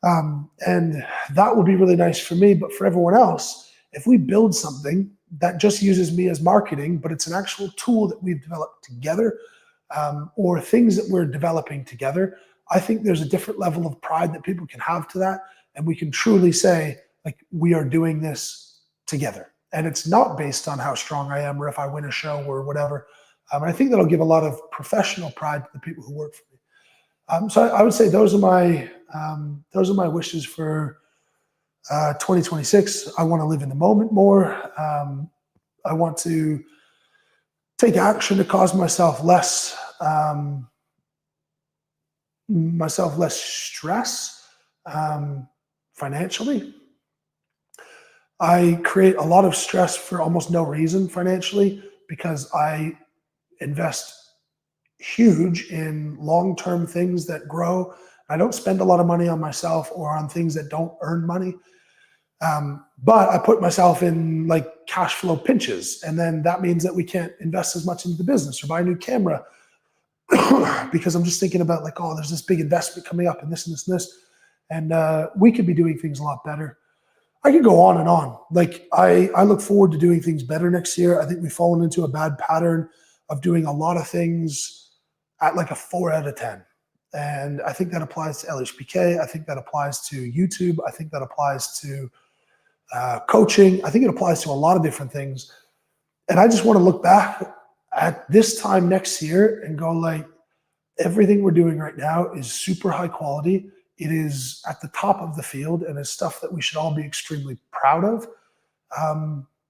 And that would be really nice for me. But for everyone else, if we build something that just uses me as marketing, but it's an actual tool that we've developed together, or things that we're developing together, I think there's a different level of pride that people can have to that. And we can truly say, like, we are doing this together. And it's not based on how strong I am or if I win a show or whatever. And I think that'll give a lot of professional pride to the people who work for me. So I would say those are my wishes for 2026. I want to live in the moment more. I want to take action to cause myself less stress financially. I create a lot of stress for almost no reason financially, because I invest huge in long-term things that grow. I don't spend a lot of money on myself or on things that don't earn money. But I put myself in like cash flow pinches, and then that means that we can't invest as much into the business or buy a new camera because I'm just thinking about like, oh, there's this big investment coming up and this and this and this. And we could be doing things a lot better. I could go on and on. Like I look forward to doing things better next year. I think we've fallen into a bad pattern of doing a lot of things at like a 4 out of 10. And I think that applies to LHBK. I think that applies to YouTube. I think that applies to coaching. I think it applies to a lot of different things. And I just want to look back at this time next year and go like, everything we're doing right now is super high quality. It is at the top of the field, and it's stuff that we should all be extremely proud of,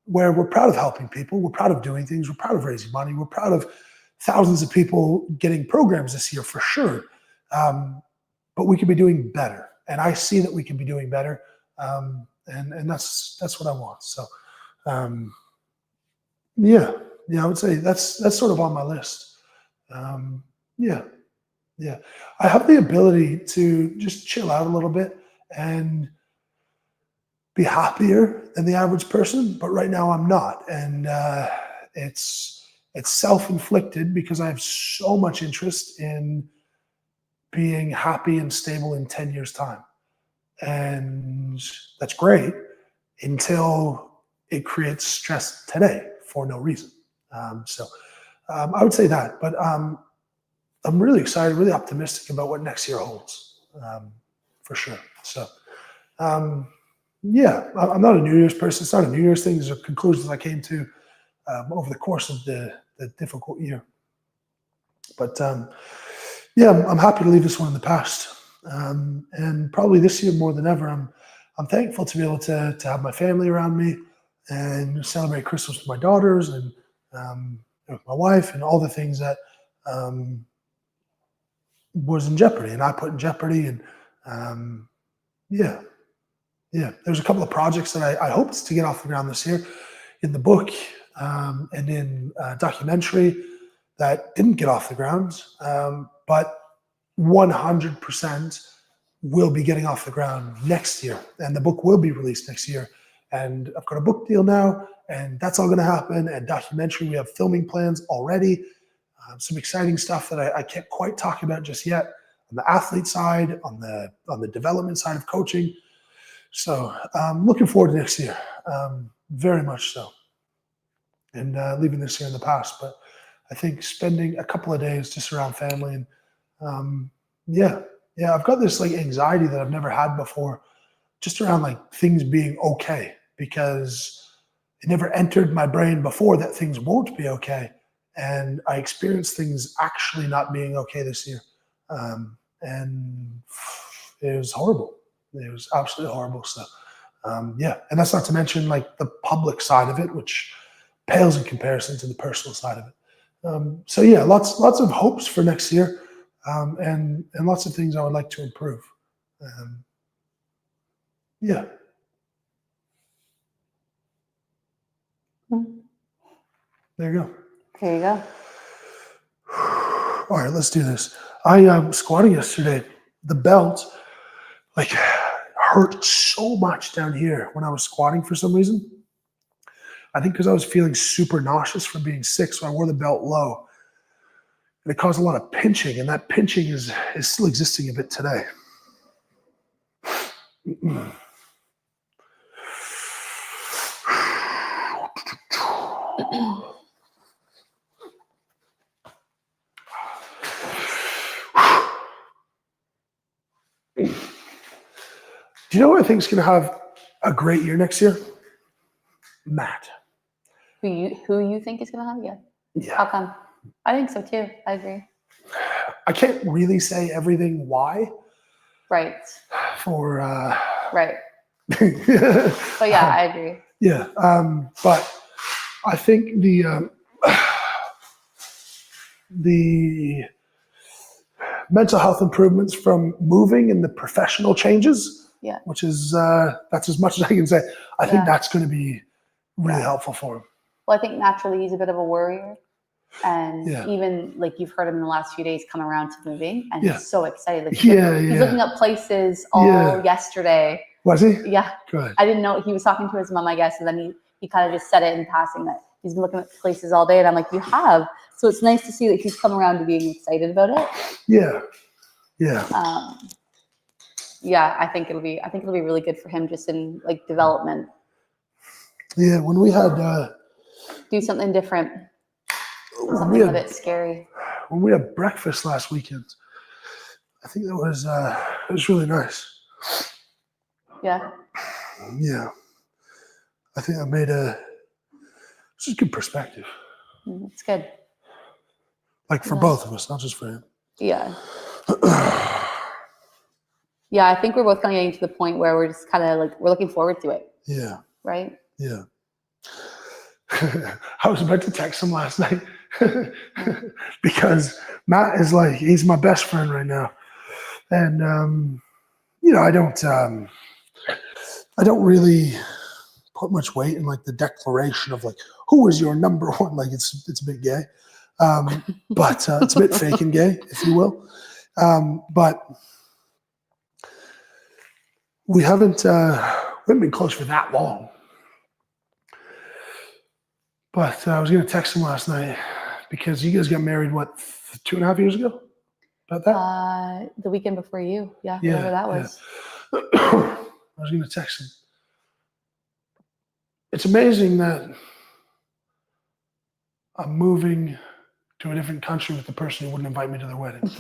where we're proud of helping people. We're proud of doing things. We're proud of raising money. We're proud of thousands of people getting programs this year for sure. But we could be doing better. And I see that we can be doing better. And that's what I want. So, yeah, I would say that's sort of on my list. Yeah. I have the ability to just chill out a little bit and be happier than the average person, but right now I'm not. And it's self-inflicted because I have so much interest in being happy and stable in 10 years' time. And that's great until it creates stress today for no reason. So I would say that, but I'm really excited, really optimistic about what next year holds, for sure. So, yeah, I'm not a New Year's person. It's not a New Year's thing. These are conclusions I came to over the course of the difficult year. But yeah, I'm happy to leave this one in the past. And probably this year more than ever, I'm thankful to be able to have my family around me and celebrate Christmas with my daughters and with my wife, and all the things that was in jeopardy and I put in jeopardy. And yeah, there's a couple of projects that I hoped to get off the ground this year in the book and in documentary that didn't get off the ground, but 100% will be getting off the ground next year, and the book will be released next year. And I've got a book deal now, and that's all going to happen. And documentary, we have filming plans already. Some exciting stuff that I can't quite talk about just yet on the athlete side, on the development side of coaching. So looking forward to next year, very much so. And leaving this year in the past, but I think spending a couple of days just around family and yeah, I've got this like anxiety that I've never had before, just around like things being okay, because it never entered my brain before that things won't be okay. And I experienced things actually not being okay this year. And it was horrible. It was absolutely horrible. So yeah, and that's not to mention like the public side of it, which pales in comparison to the personal side of it. So yeah, lots of hopes for next year, and lots of things I would like to improve. Yeah. There you go. There you go. All right, let's do this. I squatted yesterday. The belt like hurt so much down here when I was squatting for some reason. I think because I was feeling super nauseous from being sick, so I wore the belt low. And it caused a lot of pinching, and that pinching is still existing a bit today. Do you know who I think is going to have a great year next year? Matt. Who you think is gonna have? Yeah. Yeah. How come? I think so too. I agree. I can't really say everything why. Right. For right. But yeah, I agree. Yeah. But I think the mental health improvements from moving and the professional changes, yeah, which is that's as much as I can say. I think that's going to be really helpful for him. Well, I think naturally he's a bit of a worrier, and even like you've heard him in the last few days come around to moving, and he's so excited. Like, he's looking up places all yesterday. Was he? Yeah. Good. I didn't know he was talking to his mom, I guess, and then he kind of just said it in passing that he's been looking at places all day, and I'm like, you have. So it's nice to see that he's come around to being excited about it. Yeah. Yeah. Yeah, I think it'll be really good for him just in like development. Yeah, when we had do something different. Something a bit scary. When we had breakfast last weekend, I think it was really nice. Yeah. Yeah. I think I made it's just good perspective. It's good. Like for both of us, not just for him. Yeah. Yeah, I think we're both kind of getting to the point where we're just kind of like, we're looking forward to it. Yeah. Right? Yeah. I was about to text him last night because Matt is like, he's my best friend right now. And, I don't really put much weight in like the declaration of like, who is your number one? Like it's a bit gay. But it's a bit fake and gay, if you will. But we haven't been close for that long. But I was going to text him last night because you guys got married, 2.5 years ago? About that? The weekend before you. Yeah, whatever that was. Yeah. I was going to text him. It's amazing that I'm moving to a different country with the person who wouldn't invite me to their wedding.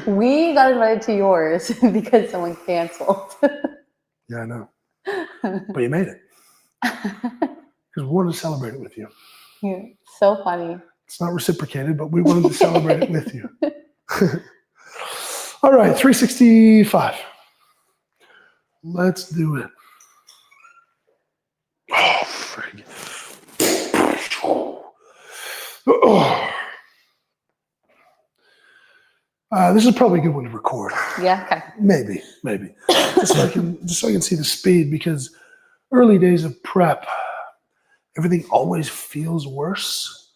We got invited to yours because someone canceled. Yeah, I know. But you made it. Because we wanted to celebrate it with you. Yeah, so funny. It's not reciprocated, but we wanted to celebrate it with you. All right, 365. Let's do it. Oh, frig. This is probably a good one to record. Yeah, okay. Maybe. Just so I can see the speed, because early days of prep, everything always feels worse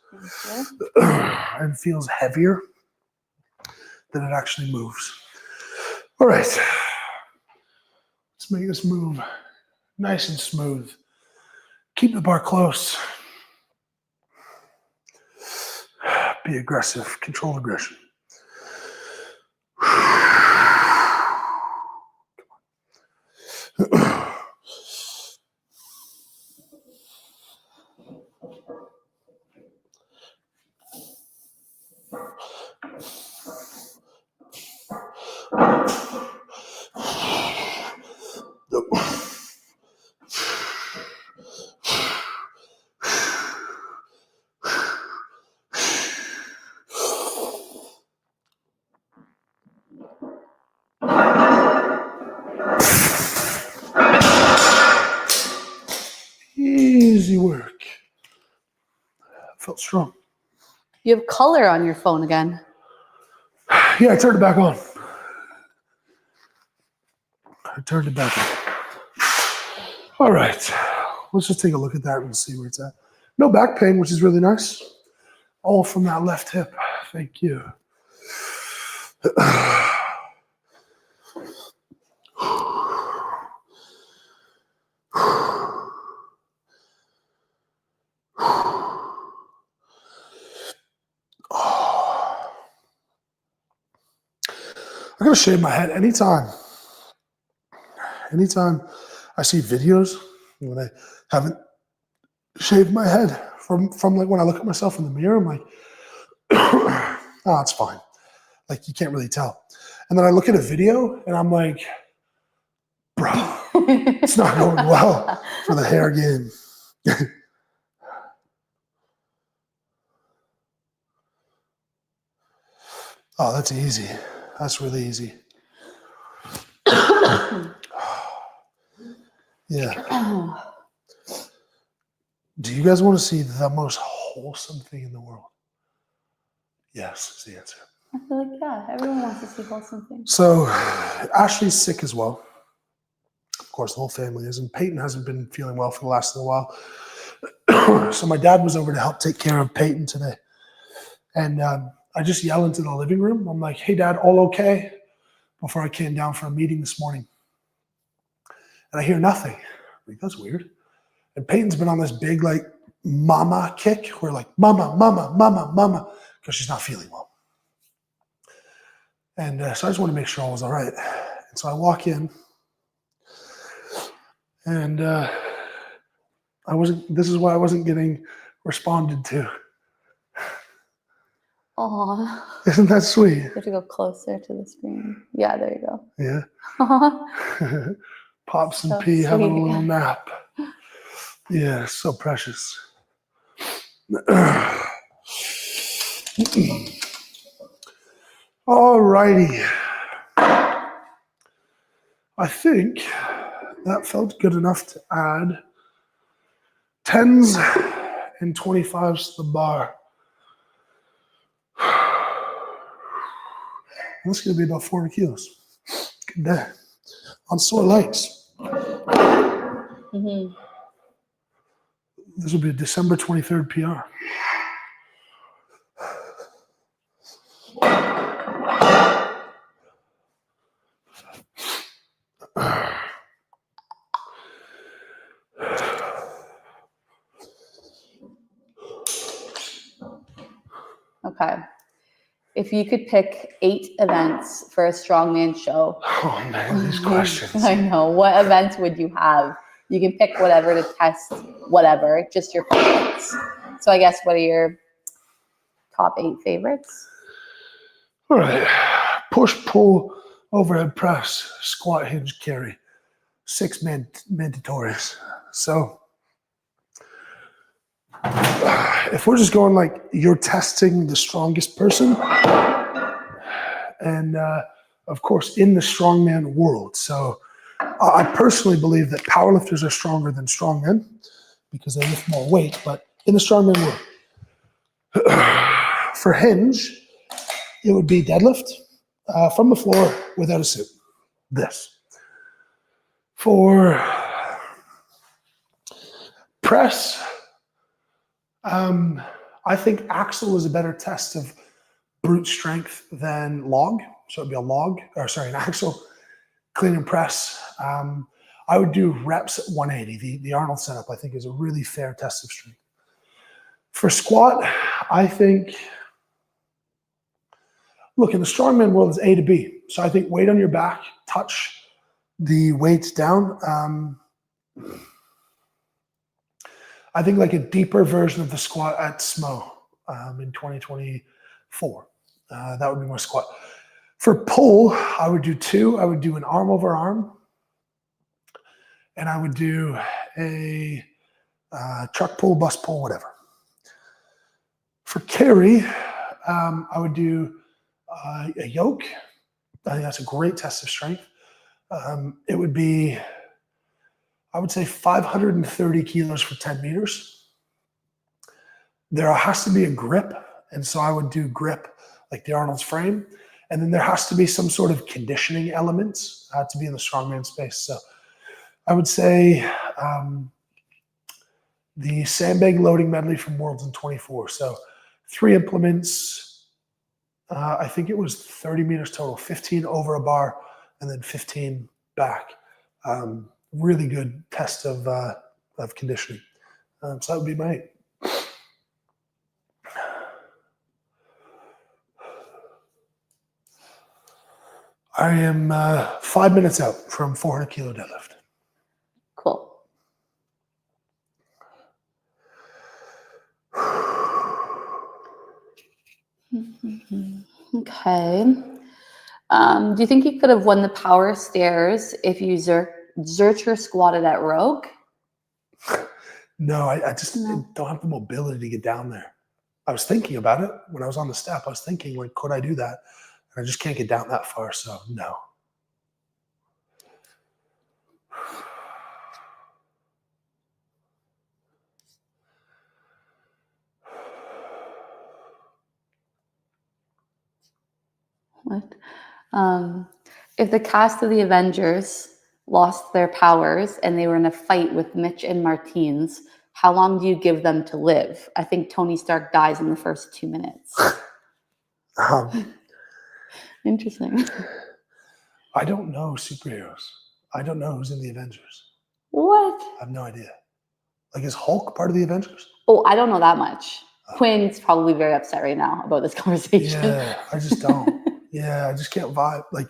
and feels heavier than it actually moves. All right. Let's make this move nice and smooth. Keep the bar close. Be aggressive. Control aggression. felt strong. You have color on your phone again. Yeah, I turned it back on. I turned it back on. All right. Let's just take a look at that and see where it's at. No back pain, which is really nice. All from that left hip. Thank you. I gotta shave my head anytime. Anytime I see videos when I haven't shaved my head from like when I look at myself in the mirror, I'm like, oh, it's fine. Like you can't really tell. And then I look at a video and I'm like, bro, it's not going well for the hair game. Oh, that's easy. That's really easy. Yeah. Do you guys want to see the most wholesome thing in the world? Yes, is the answer. I feel like, yeah, everyone wants to see wholesome things. So Ashley's sick as well. Of course, the whole family is. And Peyton hasn't been feeling well for the last little while. So my dad was over to help take care of Peyton today. And I just yell into the living room. I'm like, hey, Dad, all okay? Before I came down for a meeting this morning. And I hear nothing. I'm like, that's weird. And Peyton's been on this big, like, mama kick. We're like, mama, mama, mama, mama, because she's not feeling well. And so I just want to make sure all was all right. And so I walk in, and this is why I wasn't getting responded to. Aw. Isn't that sweet? You have to go closer to the screen. Yeah, there you go. Yeah. Pops and So P having a sweet. little nap. Yeah, so precious. All righty. I think that felt good enough to add 10s and 25s to the bar. That's going to be about 40 kilos. Good day. On sore legs. Mm-hmm. This will be a December 23rd PR. Okay. If you could pick 8 events for a strongman show. Oh man, these questions. I know. What events would you have? You can pick whatever to test whatever, just your favorites. So I guess what are your top 8 favorites? All right. Push, pull, overhead press, squat, hinge, carry. 6 mandatories. So if we're just going like you're testing the strongest person, and of course in the strongman world. So I personally believe that powerlifters are stronger than strongmen because they lift more weight, but in the strongman world. For hinge, it would be deadlift from the floor without a suit. This. For press, I think axle is a better test of brute strength than log. So it'd be an axle, clean and press. I would do reps at 180. The Arnold setup, I think, is a really fair test of strength. For squat, I think, look, in the strongman world, it's A to B. So I think weight on your back, touch the weights down. I think like a deeper version of the squat at SMO in 2024. That would be my squat. For pull, I would do 2. I would do an arm over arm. And I would do a truck pull, bus pull, whatever. For carry, I would do a yoke. I think that's a great test of strength. It would be, I would say 530 kilos for 10 meters. there has to be a grip. And so I would do grip like the Arnold's frame. And then there has to be some sort of conditioning elements to be in the strongman space. So I would say the sandbag loading medley from Worlds in 24. So 3 implements. I think it was 30 meters total, 15 over a bar and then 15 back. Really good test of conditioning. So that would be my 8. I am 5 minutes out from 400 kilo deadlift. Cool. Okay. Do you think you could have won the power stairs if you Zercher squatted at Rogue? No, I just don't have the mobility to get down there. I was thinking about it when I was on the step. I was thinking, like, could I do that? And I just can't get down that far, so no. What? If the cast of the Avengers lost their powers and they were in a fight with Mitch and Martins, how long do you give them to live? I think Tony Stark dies in the first 2 minutes. Interesting. I don't know superheroes. I don't know who's in the Avengers. What? I have no idea. Like, is Hulk part of the Avengers? Oh, I don't know that much. Quinn's probably very upset right now about this conversation. Yeah, I just don't. Yeah, I just can't vibe. Like,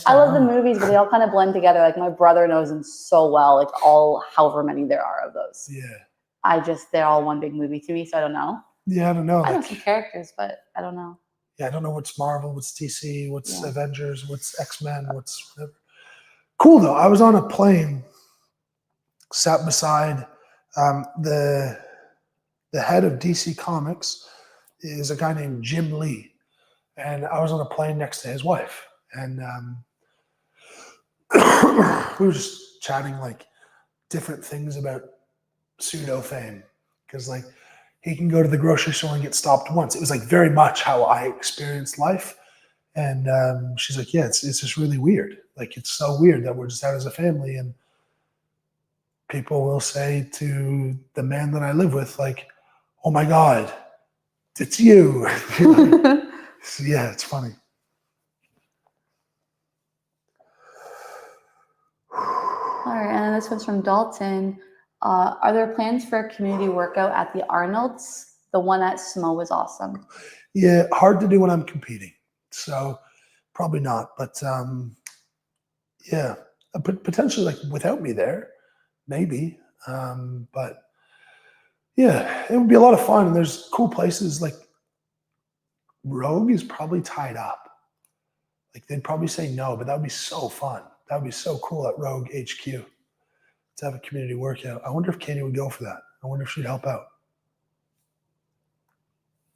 I love the movies, but they all kind of blend together. Like, my brother knows them so well, like all however many there are of those. Yeah. They're all one big movie to me, so I don't know. Yeah, I don't know. I know some characters, but I don't know. Yeah, I don't know what's Marvel, what's DC, what's Avengers, what's X-Men, what's whatever. Cool, though. I was on a plane, sat beside the head of DC Comics is a guy named Jim Lee. And I was on a plane next to his wife. And we were just chatting, like, different things about pseudo fame. Because, like, he can go to the grocery store and get stopped once. It was, like, very much how I experienced life. And she's like, yeah, it's just really weird. Like, it's so weird that we're just out as a family. And people will say to the man that I live with, like, oh, my God, it's you. So, yeah, it's funny. All right, and this one's from Dalton. Are there plans for a community workout at the Arnold's? The one at Smo was awesome. Yeah, hard to do when I'm competing. So probably not. But yeah, potentially, like, without me there, maybe. But yeah, it would be a lot of fun. And there's cool places like Rogue is probably tied up. Like, they'd probably say no, but that would be so fun. That would be so cool at Rogue HQ to have a community workout. I wonder if Katie would go for that. I wonder if she'd help out.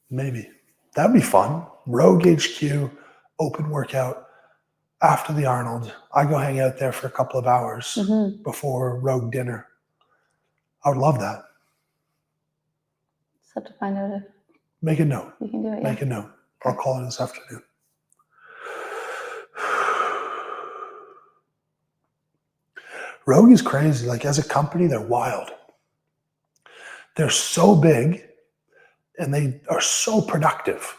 Maybe. That'd be fun. Rogue HQ, open workout after the Arnold. I go hang out there for a couple of hours before Rogue dinner. I would love that. Just have to find out if make a note. We can do it. Make a note. I'll call it this afternoon. Rogue is crazy. Like, as a company, they're wild. They're so big and they are so productive.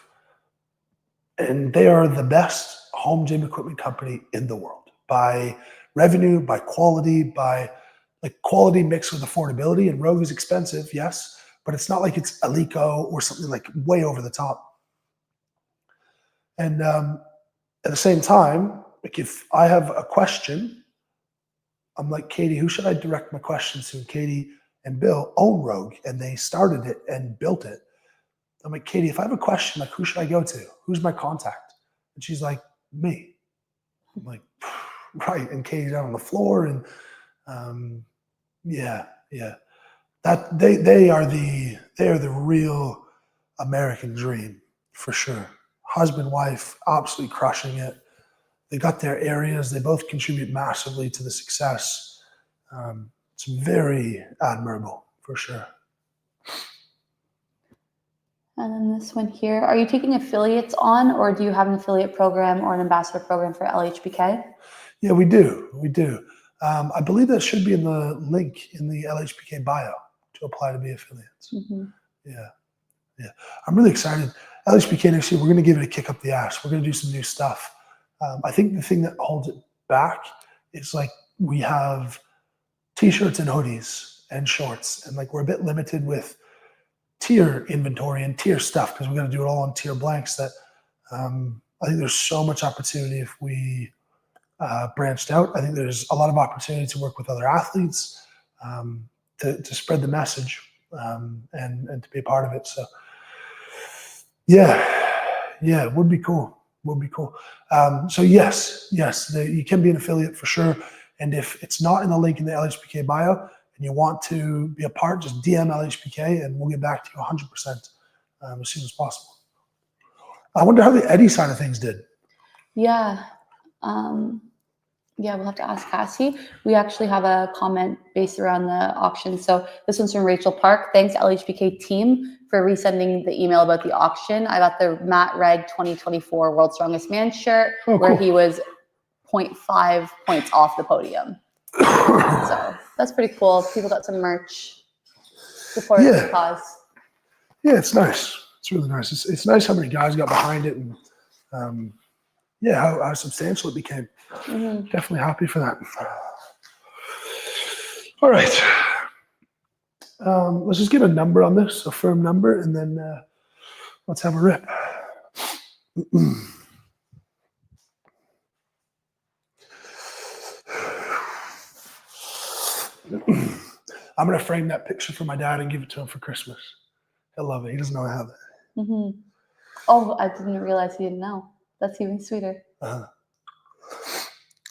And they are the best home gym equipment company in the world by revenue, by quality, by like quality mixed with affordability. And Rogue is expensive, yes, but it's not like it's Alico or something like way over the top. And at the same time, like, if I have a question, I'm like, Katie, who should I direct my questions to? And Katie and Bill own Rogue, and they started it and built it. I'm like, Katie, if I have a question, like, who should I go to? Who's my contact? And she's like, me. I'm like, right. And Katie's out on the floor, and yeah. That they are the real American dream for sure. Husband, wife, absolutely crushing it. They got their areas. They both contribute massively to the success. It's very admirable, for sure. And then this one here, are you taking affiliates on, or do you have an affiliate program or an ambassador program for LHBK? Yeah, we do. We do. I believe that should be in the link in the LHBK bio to apply to be affiliates. Mm-hmm. Yeah. Yeah. I'm really excited. LHBK next year, we're going to give it a kick up the ass. We're going to do some new stuff. I think the thing that holds it back is like we have t-shirts and hoodies and shorts, and like we're a bit limited with tier inventory and tier stuff because we're going to do it all on tier blanks. That I think there's so much opportunity if we branched out. I think there's a lot of opportunity to work with other athletes, to spread the message, and to be a part of it. So yeah, it would be cool. Would be cool. So yes, you can be an affiliate for sure. And if it's not in the link in the LHBK bio and you want to be a part, just DM LHBK and we'll get back to you 100% as soon as possible. I wonder how the Eddie side of things did. Yeah. We'll have to ask Cassie. We actually have a comment based around the auction. So this one's from Rachel Park. Thanks, LHBK team, for resending the email about the auction. I got the Matt Reg 2024 World's Strongest Man shirt where he was 0.5 points off the podium. So that's pretty cool. People got some merch. Support the cause. Yeah, it's nice. It's really nice. It's nice how many guys got behind it, and how substantial it became. Mm-hmm. Definitely happy for that. All right. Let's just get a number on this, a firm number, and then let's have a rip. I'm going to frame that picture for my dad and give it to him for Christmas. He'll love it. He doesn't know I have it. Mm-hmm. Oh, I didn't realize he didn't know. That's even sweeter.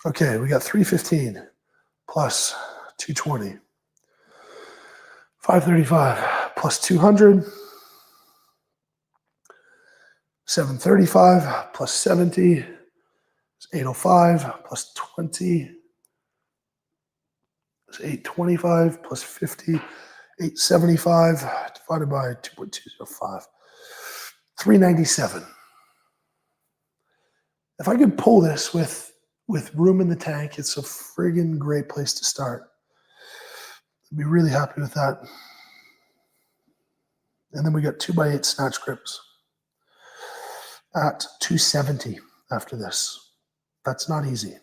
Okay, we got 315 plus 220. 535 plus 200. 735 plus 70. 805 plus 20. 825 plus 50. 875 divided by 2.205. 397. If I could pull this with room in the tank, it's a friggin' great place to start. I'd be really happy with that. And then we got 2x8 snatch grips at 270 after this. That's not easy.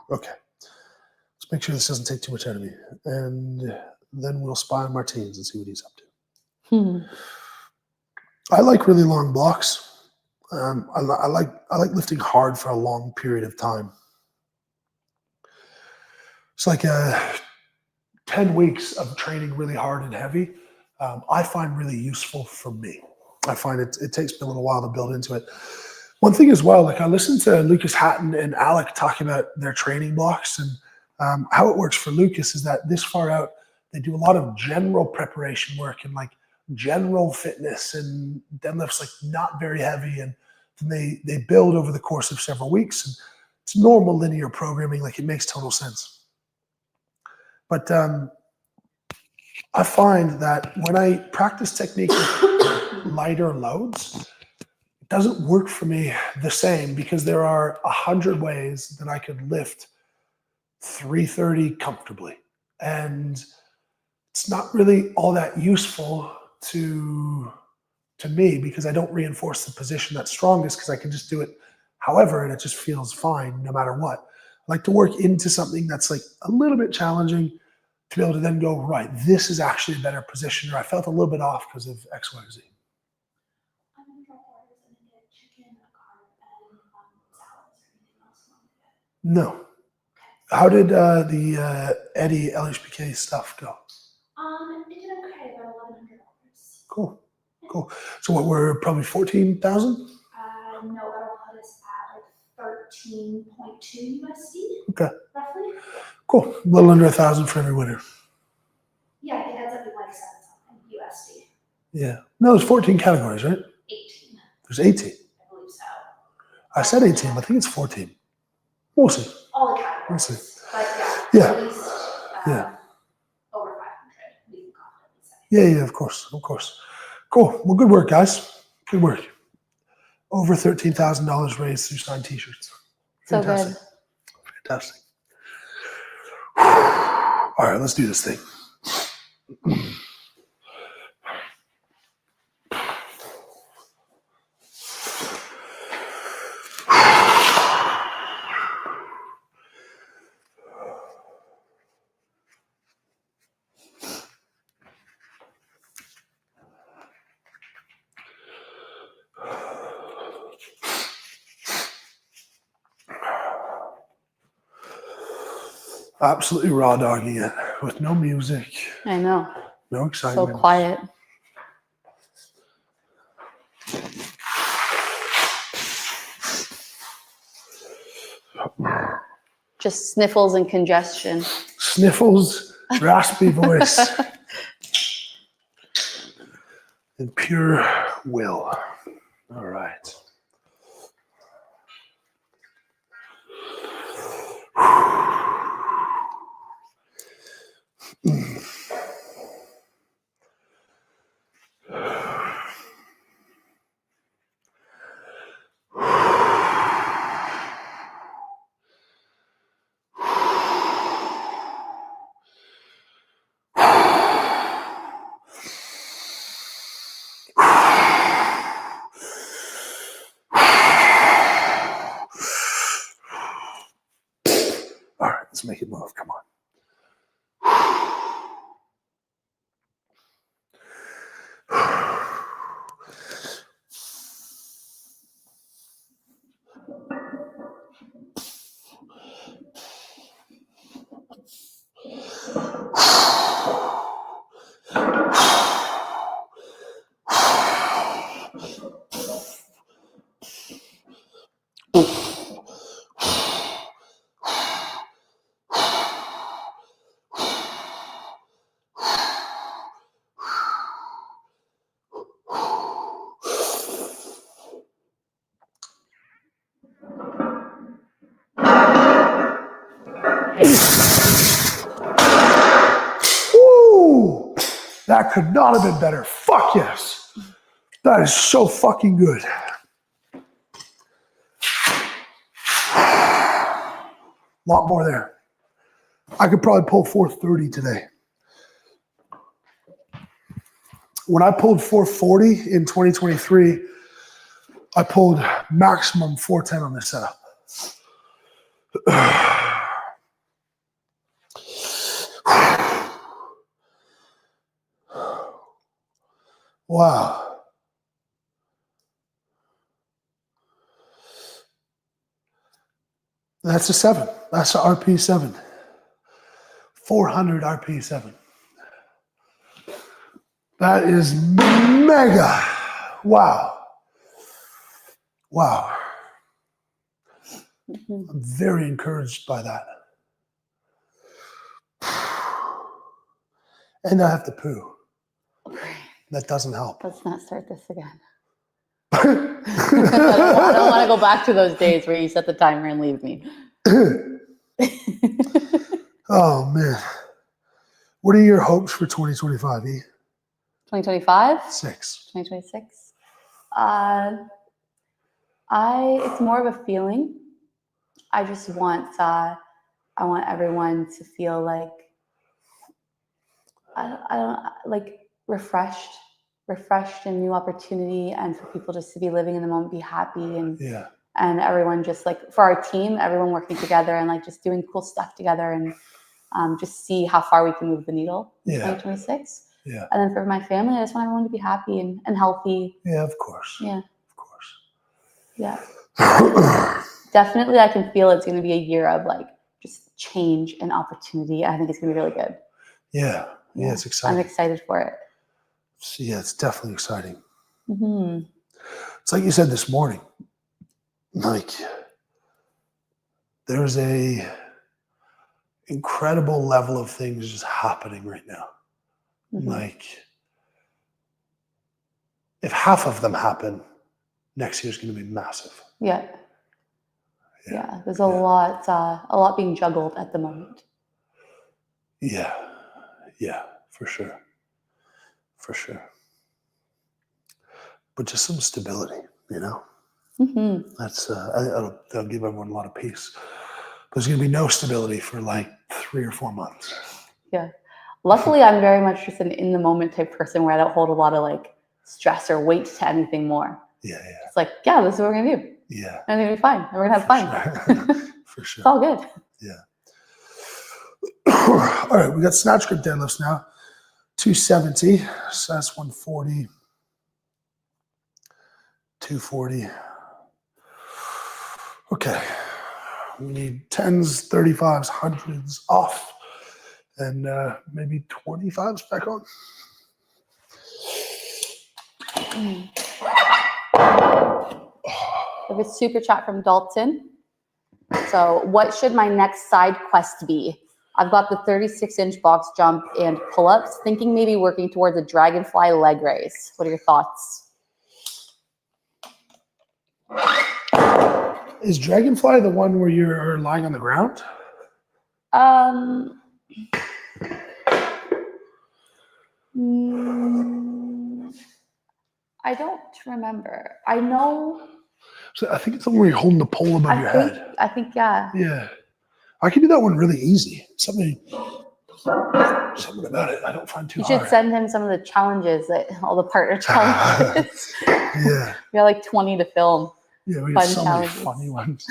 Okay. Let's make sure this doesn't take too much out of me. And then we'll spy on Martins and see what he's up to. I like really long blocks. I like lifting hard for a long period of time. It's like 10 weeks of training really hard and heavy. I find really useful for me. I find it takes me a little while to build into it. One thing as well, like I listened to Lucas Hatton and Alec talking about their training blocks, and how it works for Lucas is that this far out, they do a lot of general preparation work and like general fitness and deadlifts, like not very heavy, and then they build over the course of several weeks, and it's normal linear programming, like it makes total sense. But I find that when I practice technique with lighter loads, it doesn't work for me the same because there are 100 ways that I could lift 330 comfortably, and it's not really all that useful to me because I don't reinforce the position that's strongest because I can just do it however, and it just feels fine no matter what. I like to work into something that's like a little bit challenging to be able to then go, right, this is actually a better position, or I felt a little bit off because of X, Y, or Z. I'm going to drop orders and then get chicken, a carb, and salads or anything else you want to get. No. How did the Eddie LHBK stuff go? It did okay, about $1,100. Cool. So what, we're probably 14,000? No, that'll put us at like 13.2 USD. Okay. Roughly. Cool. A little under 1,000 for every winner. Yeah, I think that's up to like 7 something USD. Yeah. No, there's 14 categories, right? 18. There's 18. I believe so. I said 18, but I think it's 14. We'll see. All the categories. We'll see. But Yeah. at least Yeah. over Yeah, of course. Cool. Well, good work, guys. Good work. Over $13,000 raised through signed t-shirts. So Fantastic. good. Fantastic. All right, let's do this thing. Absolutely raw dogging it with no music, I know. no excitement. So quiet. Just sniffles and congestion. Sniffles, raspy voice, and pure will. All right. All right, let's make it move. Come on. Woo! That could not have been better. Fuck yes. That is so fucking good. A lot more there. I could probably pull 430 today. When I pulled 440 in 2023, I pulled maximum 410 on this setup. Wow. That's a 7. That's a RP 7. 400 RP 7. That is mega. Wow. Wow. Mm-hmm. I'm very encouraged by that. And I have to poo. That doesn't help. Let's not start this again. I don't want to go back to those days where you set the timer and leave me. Oh, man. What are your hopes for 2025, E? 2025? 2026. It's more of a feeling. I just want I want everyone to feel like I don't like refreshed and new opportunity, and for people just to be living in the moment, be happy, and everyone just like for our team, everyone working together and like just doing cool stuff together, and just see how far we can move the needle in 2026. Yeah. And then for my family, I just want everyone to be happy and healthy. Yeah, of course. Yeah. Of course. Yeah. Definitely, I can feel it's going to be a year of like just change and opportunity. I think it's going to be really good. Yeah. Yeah, it's exciting. I'm excited for it. Yeah, it's definitely exciting. Mm-hmm. It's like you said this morning. Like, there's a incredible level of things just happening right now. Mm-hmm. Like, if half of them happen, next year's going to be massive. Yeah. There's a lot being juggled at the moment. Yeah, for sure. For sure. But just some stability, you know? Mm-hmm. That's that'll give everyone a lot of peace. There's going to be no stability for like 3 or 4 months. Yeah. Luckily, I'm very much just an in the moment type person where I don't hold a lot of like stress or weight to anything more. Yeah. It's like, yeah, this is what we're going to do. Yeah. And it's going to be fine. And we're going to have fun. Sure. For sure. It's all good. Yeah. All right, we got snatch grip deadlifts now. 270, so that's 140. 240. Okay. We need 10s, 35s, 100s off, and maybe 25s back on. We have a super chat from Dalton. So, what should my next side quest be? I've got the 36-inch box jump and pull-ups, thinking maybe working towards a dragonfly leg raise. What are your thoughts? Is dragonfly the one where you're lying on the ground? I don't remember. I know. So I think it's the one where you're holding the pole above your head. I think, yeah. Yeah. I can do that one really easy. Something about it I don't find too hard. You should send him some of the challenges, all the partner challenges. Yeah. We got like 20 to film. Yeah, we got so many Challenges. funny ones.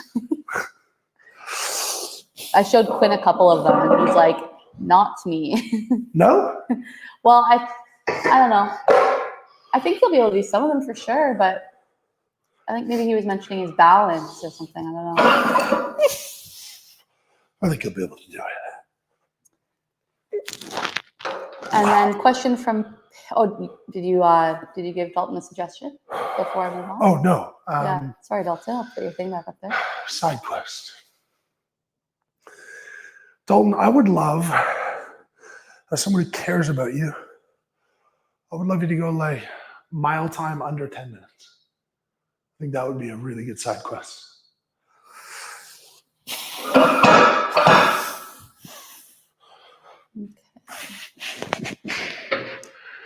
I showed Quinn a couple of them, and he's like, "Not me." No? Well, I don't know. I think he'll be able to do some of them for sure, but I think maybe he was mentioning his balance or something. I don't know. I think he'll be able to do it. And then question from did you give Dalton a suggestion before I move on? Oh, no. Yeah. Sorry, Dalton. I'll put your thing back up there. Side quest. Dalton, I would love, as someone who cares about you, I would love you to go like mile time under 10 minutes. I think that would be a really good side quest.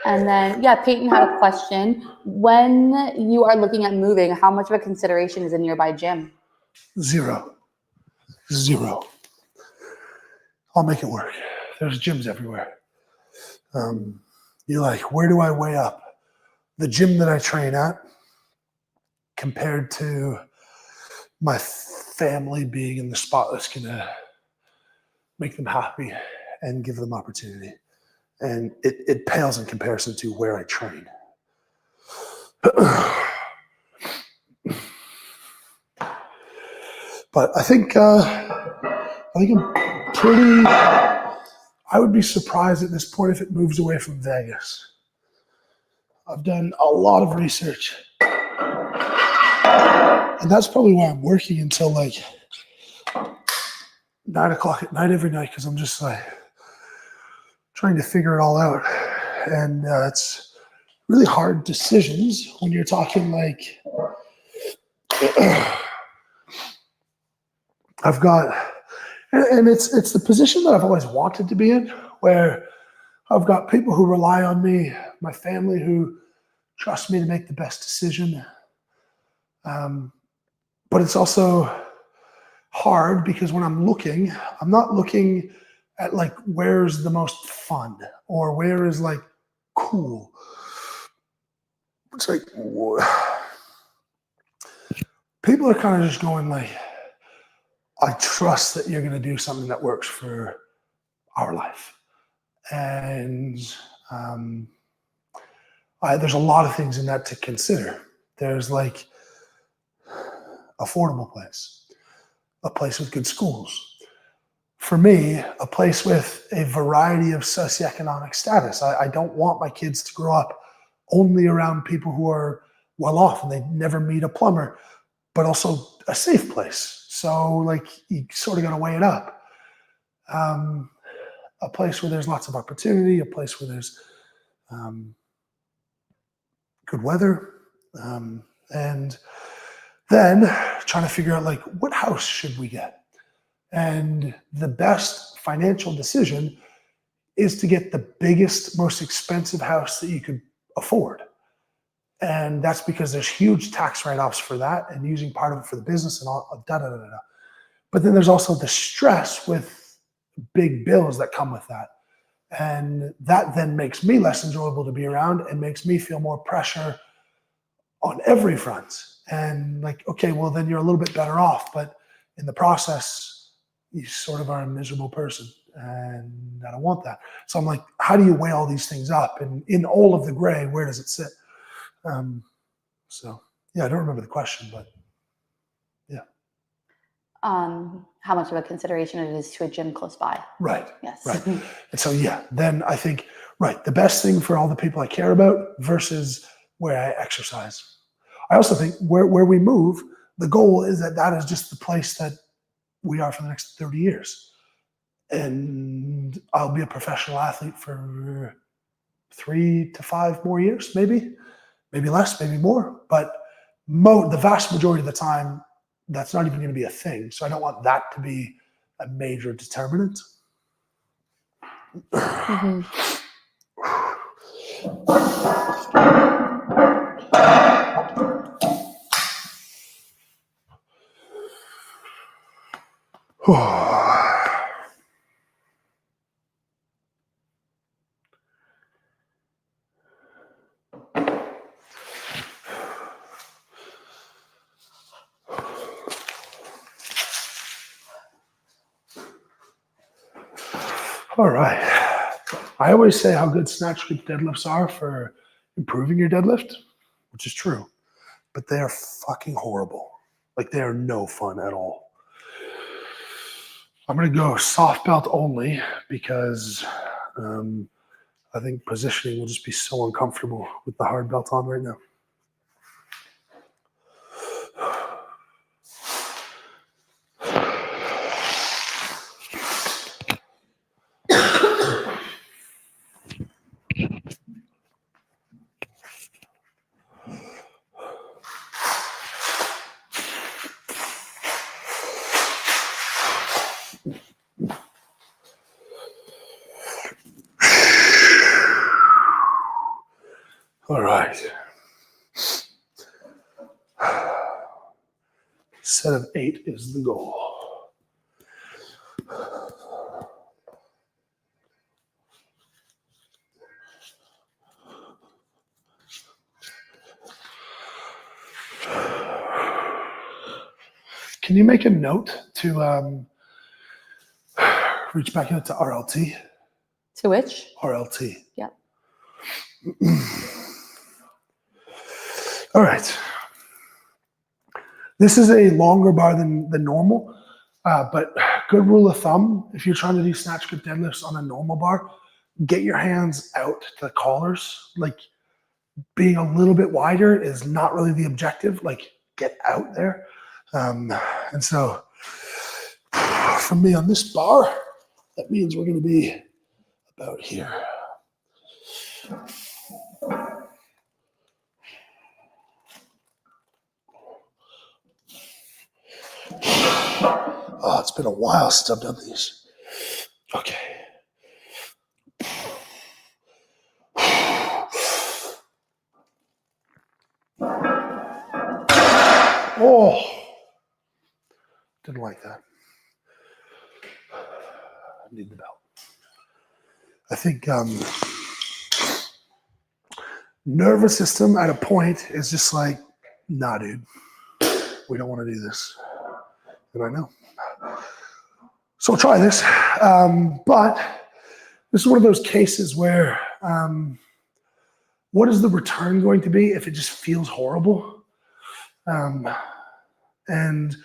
And then, Peyton had a question. When you are looking at moving, how much of a consideration is a nearby gym? Zero. I'll make it work. There's gyms everywhere. You're like, where do I weigh up the gym that I train at compared to my family being in the spot that's going to make them happy and give them opportunity? And it pales in comparison to where I train. But I think I'm pretty. I would be surprised at this point if it moves away from Vegas. I've done a lot of research, and that's probably why I'm working until like 9 o'clock at night every night, because I'm just like trying to figure it all out. And it's really hard decisions when you're talking like I've got, and it's the position that I've always wanted to be in, where I've got people who rely on me, my family who trust me to make the best decision. But it's also hard because when I'm not looking at like where's the most fun or where is like cool. It's like people are kind of just going like, I trust that you're going to do something that works for our life. And there's a lot of things in that to consider. There's like affordable place, a place with good schools. For me, a place with a variety of socioeconomic status. I don't want my kids to grow up only around people who are well off and they never meet a plumber, but also a safe place. So like you sort of got to weigh it up. A place where there's lots of opportunity, a place where there's good weather, and then trying to figure out like what house should we get. And the best financial decision is to get the biggest, most expensive house that you could afford. And that's because there's huge tax write-offs for that and using part of it for the business and all da-da-da-da-da. But then there's also the stress with big bills that come with that. And that then makes me less enjoyable to be around and makes me feel more pressure on every front. And like, okay, well, then you're a little bit better off. But in the process, you sort of are a miserable person. And I don't want that. So I'm like, how do you weigh all these things up? And in all of the gray, where does it sit? So, yeah, I don't remember the question, but yeah. How much of a consideration it is to a gym close by. Right. Yes. Right. And so, yeah, then I think, right, the best thing for all the people I care about versus where I exercise. I also think where we move, the goal is that is just the place that we are for the next 30 years. And I'll be a professional athlete for 3 to 5 more years, maybe less, maybe more. But the vast majority of the time, that's not even going to be a thing. So I don't want that to be a major determinant. Mm-hmm. All right. I always say how good snatch grip deadlifts are for improving your deadlift, which is true, but they are fucking horrible. Like, they are no fun at all. I'm going to go soft belt only because I think positioning will just be so uncomfortable with the hard belt on right now. All right. Set of 8 is the goal. Can you make a note to reach back out to RLT? To which? RLT. Yep. All right. This is a longer bar than normal, but good rule of thumb, if you're trying to do snatch grip deadlifts on a normal bar, get your hands out to the collars. Like, being a little bit wider is not really the objective. Like, get out there. And so for me on this bar, that means we're going to be about here. Oh, it's been a while since I've done these. Okay. Oh, didn't like that. I need the belt. I think nervous system at a point is just like, nah, dude, we don't want to do this. And I know. So I'll try this. But this is one of those cases where what is the return going to be if it just feels horrible? And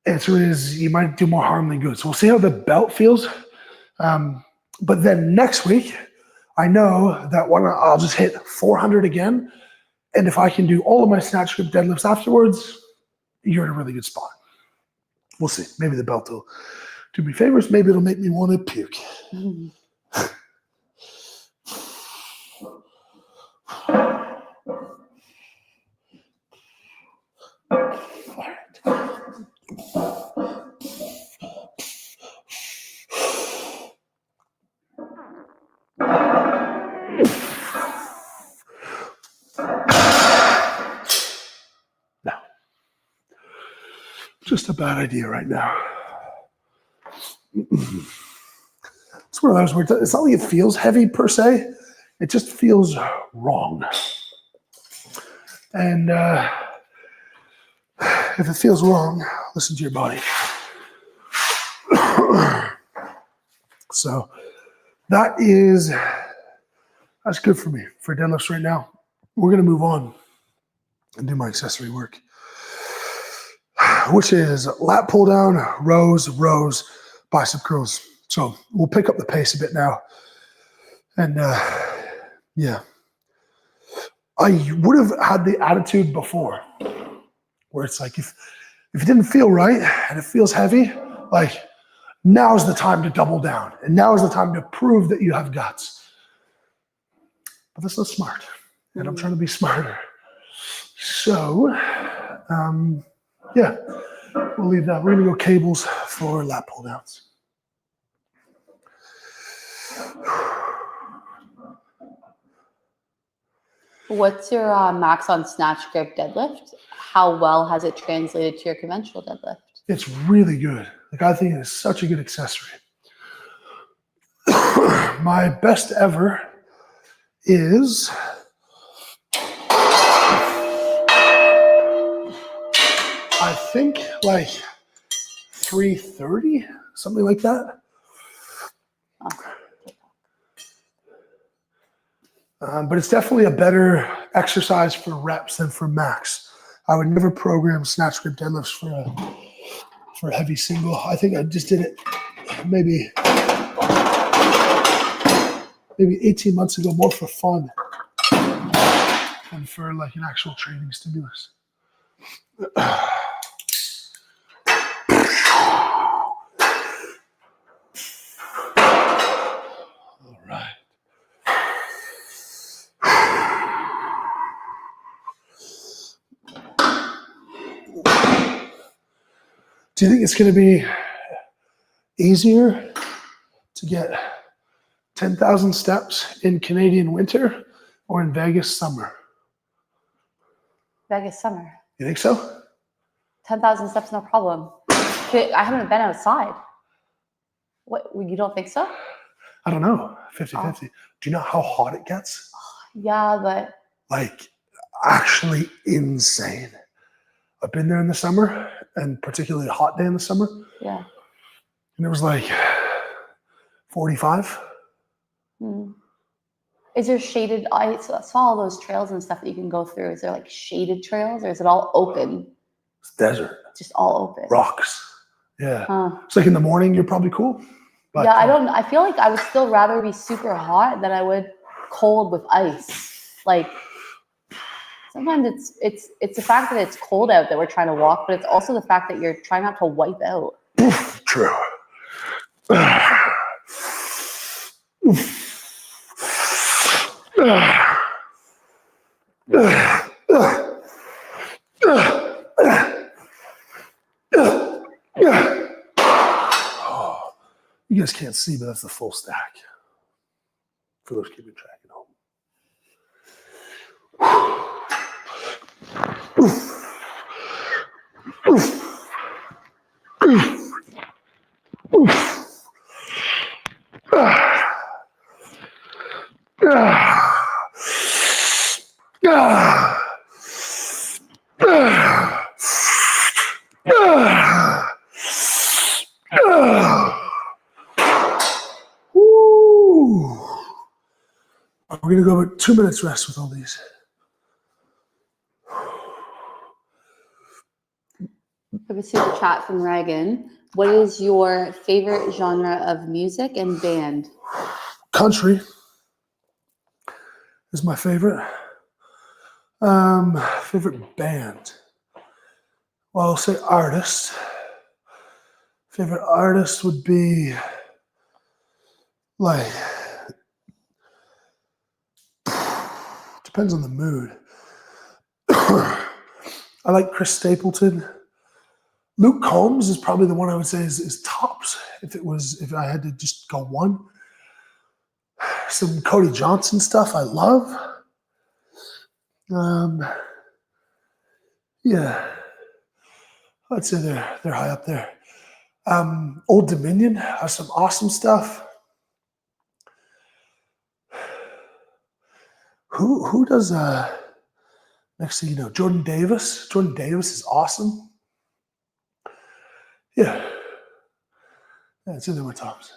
answer is you might do more harm than good. So we'll see how the belt feels. But then next week, I know that I'll just hit 400 again. And if I can do all of my snatch grip deadlifts afterwards, you're in a really good spot. We'll see. Maybe the belt will do me favors. Maybe it'll make me want to puke. Mm-hmm. No. Just a bad idea right now. It's one of those where it's not like it feels heavy per se. It just feels wrong. And if it feels wrong, listen to your body. So that's good for me for deadlifts right now. We're going to move on and do my accessory work, which is lat pull down, rows, bicep curls. So we'll pick up the pace a bit now. And yeah, I would have had the attitude before where it's like, if it didn't feel right and it feels heavy, like now's the time to double down. And now is the time to prove that you have guts. But that's not smart. And I'm trying to be smarter. So, yeah, we'll leave that. We're going to go cables for lat pull downs. What's your max on snatch grip deadlift? How well has it translated to your conventional deadlift? It's really good. Like, I think it's such a good accessory. My best ever is I think like 330, something like that. But it's definitely a better exercise for reps than for max. I would never program snatch grip deadlifts for a heavy single. I think I just did it maybe 18 months ago, more for fun than for like an actual training stimulus. All right. Do you think it's going to be easier to get 10,000 steps in Canadian winter or in Vegas summer? Vegas summer. You think so? 10,000 steps, no problem. I haven't been outside. What, you don't think so? I don't know. 50-50. Do you know how hot it gets? Yeah, but Like, actually insane. I've been there in the summer, and particularly a hot day in the summer. yeah. And it was like 45. Is there shaded? I saw all those trails and stuff that you can go through. Is there like shaded trails, or is it all open? It's desert. Just all open. Rocks. Yeah. It's like in the morning, you're probably cool. But, yeah, I feel like I would still rather be super hot than I would cold with ice. Like, sometimes it's the fact that it's cold out that we're trying to walk, but it's also the fact that you're trying not to wipe out. True. You guys can't see, but that's the full stack. For those keeping track at home. We're going to go about 2 minutes rest with all these. I have a super chat from Reagan. What is your favorite genre of music and band? Country is my favorite. Favorite band. Well, I'll say artist. Favorite artist would be like, depends on the mood. I like Chris Stapleton. Luke Combs is probably the one I would say is tops if I had to just go one. some Cody Johnson stuff I love. Yeah, I'd say they're high up there. Old Dominion has some awesome stuff. Who does next thing you know, Jordan Davis. Jordan Davis is awesome. Yeah. Yeah, it's in there with Toms.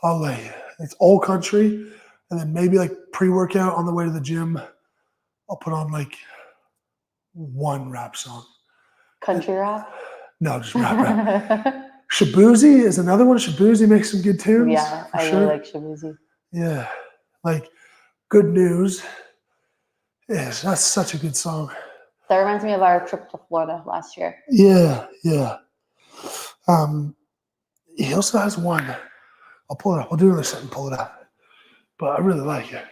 I'll lay you. It's all country, and then maybe like pre-workout on the way to the gym, I'll put on like one rap song. Country rap? No, just rap. Shabuzi is another one. Shabuzi makes some good tunes. Yeah, I really like Shabuzi. Yeah, like Good News. Yes, that's such a good song. That reminds me of our trip to Florida last year. Yeah. He also has one. I'll pull it up. I'll do another set and pull it up. But I really like it.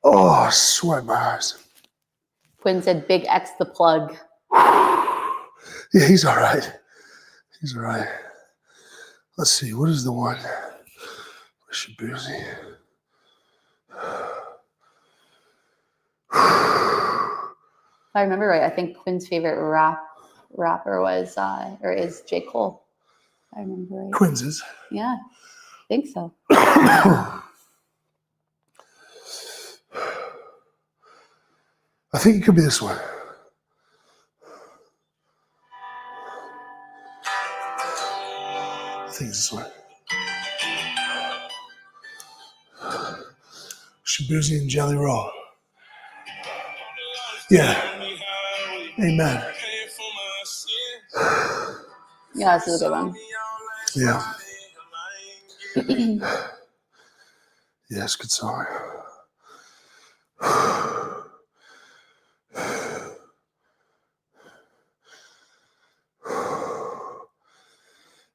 Oh, sweat my eyes. Quinn said, "Big X the plug." Yeah, he's all right. He's all right. Let's see. What is the one? Shabuzi. If I remember right, I think Quinn's favorite rapper was or is J. Cole. If I remember right. Quinn's is. Yeah, I think so. I think it could be this one. I think it's this one. Shabuzi and Jelly Roll. Yeah. Amen. Yeah, this is a good one. Yeah. Yeah, it's a good song.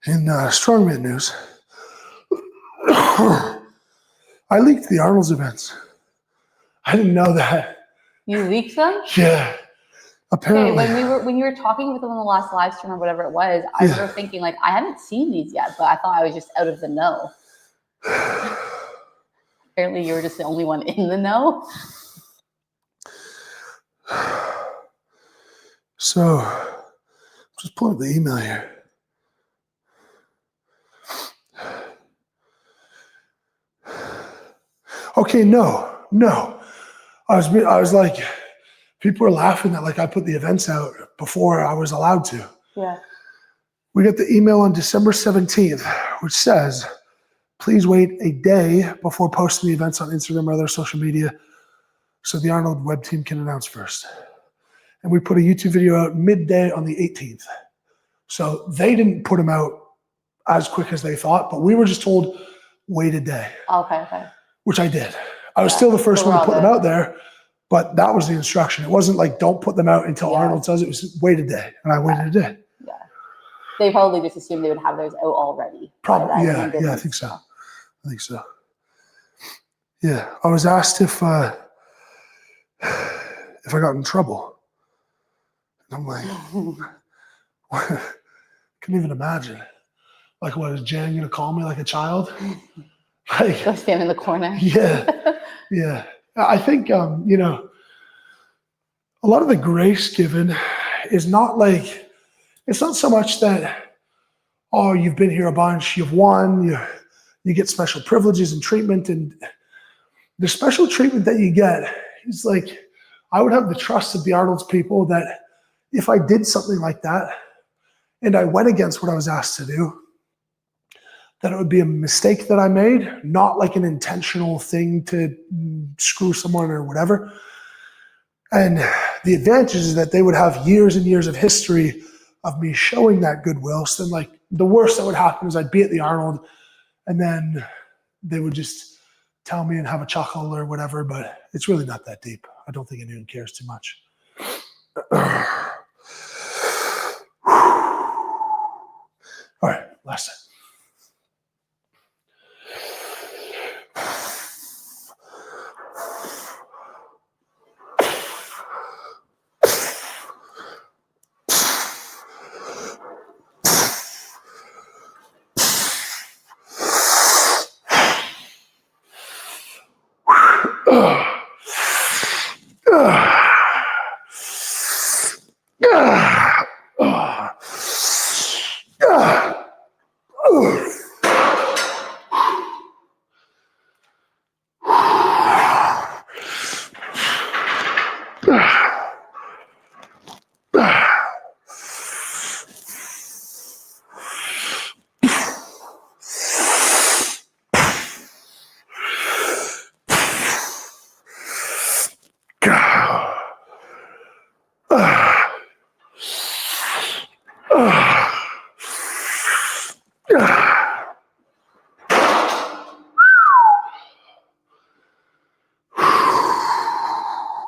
In strongman news, I leaked the Arnold's events. I didn't know that. You leaked them? Yeah. Apparently. Okay, when you were talking with them on the last live stream or whatever it was, I remember thinking like I haven't seen these yet, but I thought I was just out of the know. Apparently, you were just the only one in the know. So, just pulling up the email here. Okay, no. I was like, people were laughing that like I put the events out before I was allowed to. Yeah. We got the email on December 17th, which says, please wait a day before posting the events on Instagram or other social media so the Arnold web team can announce first. And we put a YouTube video out midday on the 18th. So they didn't put them out as quick as they thought, but we were just told, wait a day. Okay. Which I did. I was still the first one to put them out there, but that was the instruction. It wasn't like, don't put them out until Arnold says it. It was wait a day. And I waited a day. Yeah. They probably just assumed they would have those out already. Probably, yeah, I think so. Yeah, I was asked if I got in trouble. And I'm like, couldn't even imagine. Like, what, is Jan gonna call me like a child? Like, go stand in the corner. Yeah. I think a lot of the grace given is not like, it's not so much that, oh, you've been here a bunch, you've won, you get special privileges and treatment. And the special treatment that you get is like, I would have the trust of the Arnold's people that if I did something like that and I went against what I was asked to do, that it would be a mistake that I made, not like an intentional thing to screw someone or whatever. And the advantage is that they would have years and years of history of me showing that goodwill. So then, like, the worst that would happen is I'd be at the Arnold and then they would just tell me and have a chuckle or whatever, but it's really not that deep. I don't think anyone cares too much. All right, last time.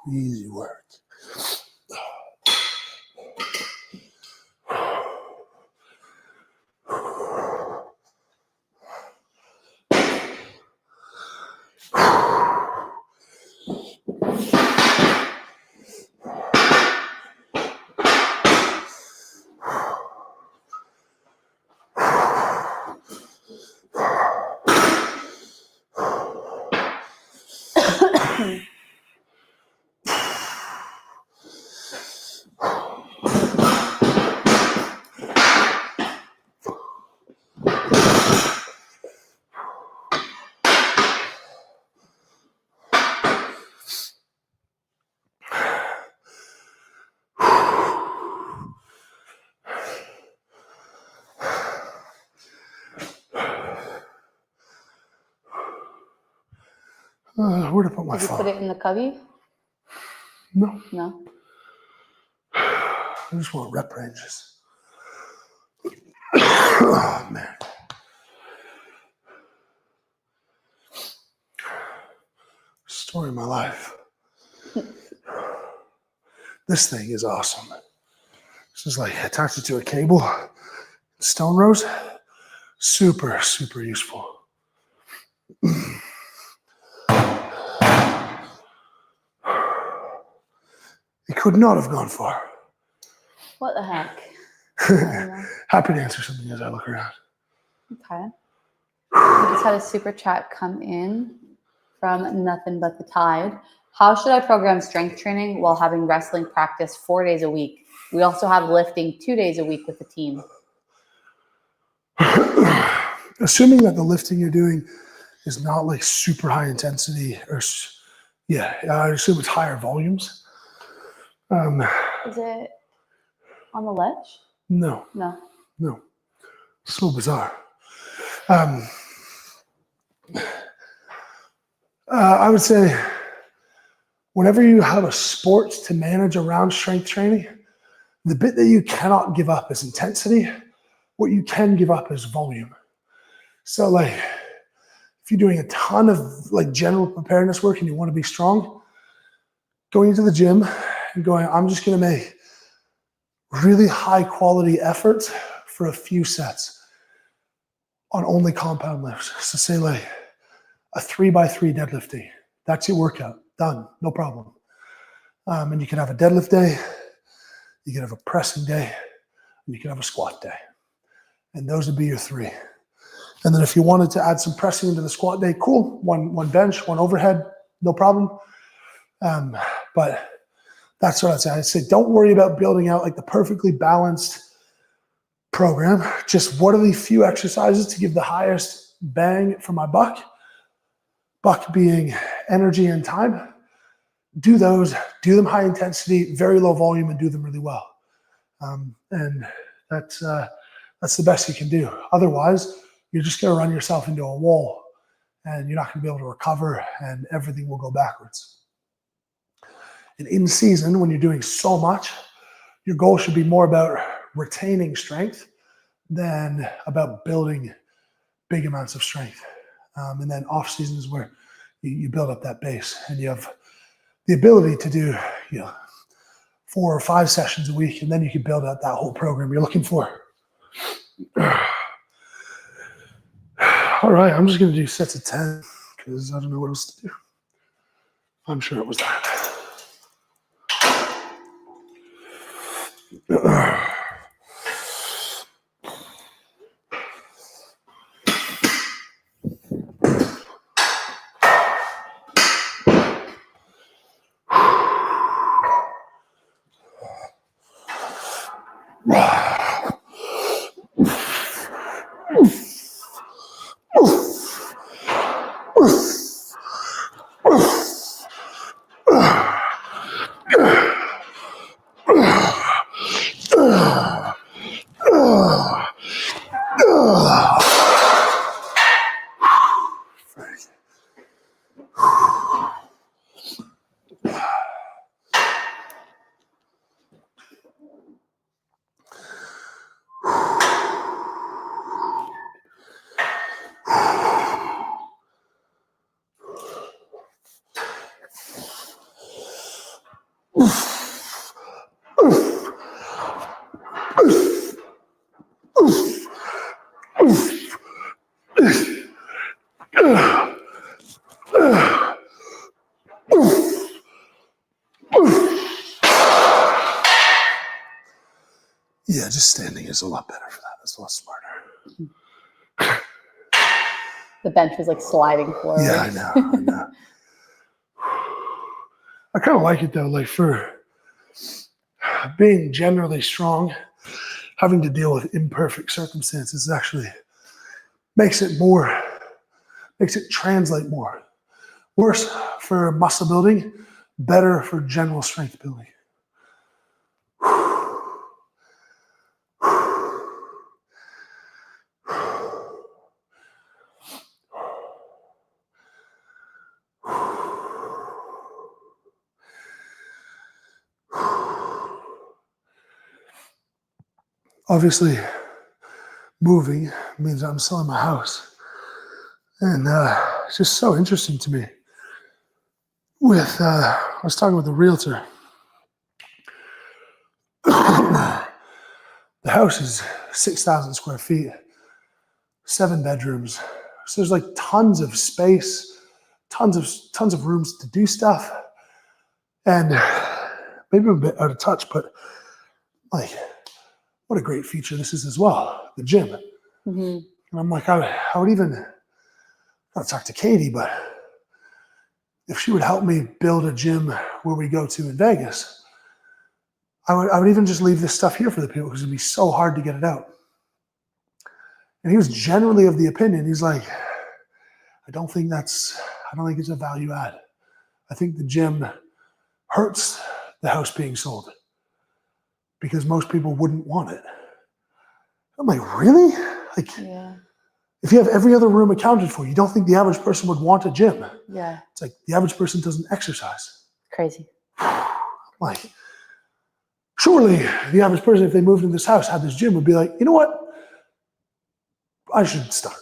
Easy work. Where to put my Did you phone? put it in the cubby? No. No. I just want rep ranges. Oh, man. Story of my life. This thing is awesome. This is like attach it to a cable. Stone rows. Super, super useful. It could not have gone far. What the heck? Happy to answer something as I look around. Okay. We just had a super chat come in from Nothing But the Tide. How should I program strength training while having wrestling practice 4 days a week? We also have lifting 2 days a week with the team. Assuming that the lifting you're doing is not like super high intensity, or I assume it's higher volumes. Is it on the ledge? No. So bizarre. I would say whenever you have a sport to manage around strength training, the bit that you cannot give up is intensity. What you can give up is volume. So like if you're doing a ton of like general preparedness work and you want to be strong, going into the gym and going, I'm just going to make really high quality efforts for a few sets on only compound lifts. So say like a 3x3 deadlifting. That's your workout. Done. No problem. And you can have a deadlift day, you can have a pressing day, and you can have a squat day. And those would be your three. And then if you wanted to add some pressing into the squat day, cool. One bench, one overhead, no problem. But That's what I'd say. I'd say don't worry about building out like the perfectly balanced program. Just what are the few exercises to give the highest bang for my buck? Buck being energy and time. Do those, do them high intensity, very low volume, and do them really well. And that's the best you can do. Otherwise, you're just going to run yourself into a wall and you're not going to be able to recover and everything will go backwards. And in season, when you're doing so much, your goal should be more about retaining strength than about building big amounts of strength. And then off season is where you build up that base and you have the ability to do, 4 or 5 sessions a week, and then you can build out that whole program you're looking for. All right, I'm just going to do sets of 10 because I don't know what else to do. I'm sure it was that. Yeah, just standing is a lot better for that. It's a lot smarter. The bench was like sliding forward. Yeah, I know. I kind of like it though, like for being generally strong, having to deal with imperfect circumstances actually makes it translate more. Worse for muscle building, better for general strength building. Obviously, moving means I'm selling my house. And it's just so interesting to me. I was talking with a realtor. The house is 6,000 square feet, 7 bedrooms. So there's like tons of space, tons of rooms to do stuff. And maybe I'm a bit out of touch, but like, what a great feature this is as well, the gym. Mm-hmm. And I'm like, I would even, I'll talk to Katie, but if she would help me build a gym where we go to in Vegas, I would even just leave this stuff here for the people because it'd be so hard to get it out. And he was generally of the opinion, he's like, I don't think it's a value add. I think the gym hurts the house being sold because most people wouldn't want it. I'm like, really? Like, yeah. If you have every other room accounted for, you don't think the average person would want a gym? Yeah. It's like the average person doesn't exercise. Crazy. Like, surely the average person, if they moved in this house, had this gym, would be like, you know what? I should start.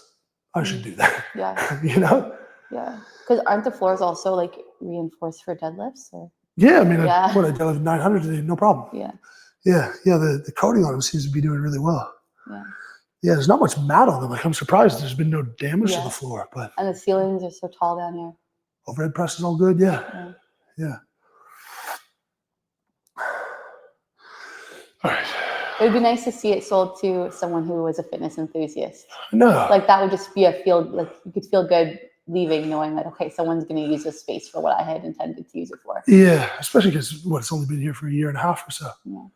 I should do that. Yeah. You know? Yeah. Because aren't the floors also like reinforced for deadlifts? Or? Yeah, I mean, Yeah. I deadlift 900 today, no problem. Yeah. Yeah, the coating on them seems to be doing really well. Yeah. Yeah, there's not much mat on them. Like, I'm surprised there's been no damage to the floor. But and the ceilings are so tall down here. Overhead press is all good. Yeah. All right. It would be nice to see it sold to someone who was a fitness enthusiast. No. Like that would just be like you could feel good leaving knowing that, okay, someone's going to use this space for what I had intended to use it for. Yeah, especially because it's only been here for a year and a half or so. Yeah.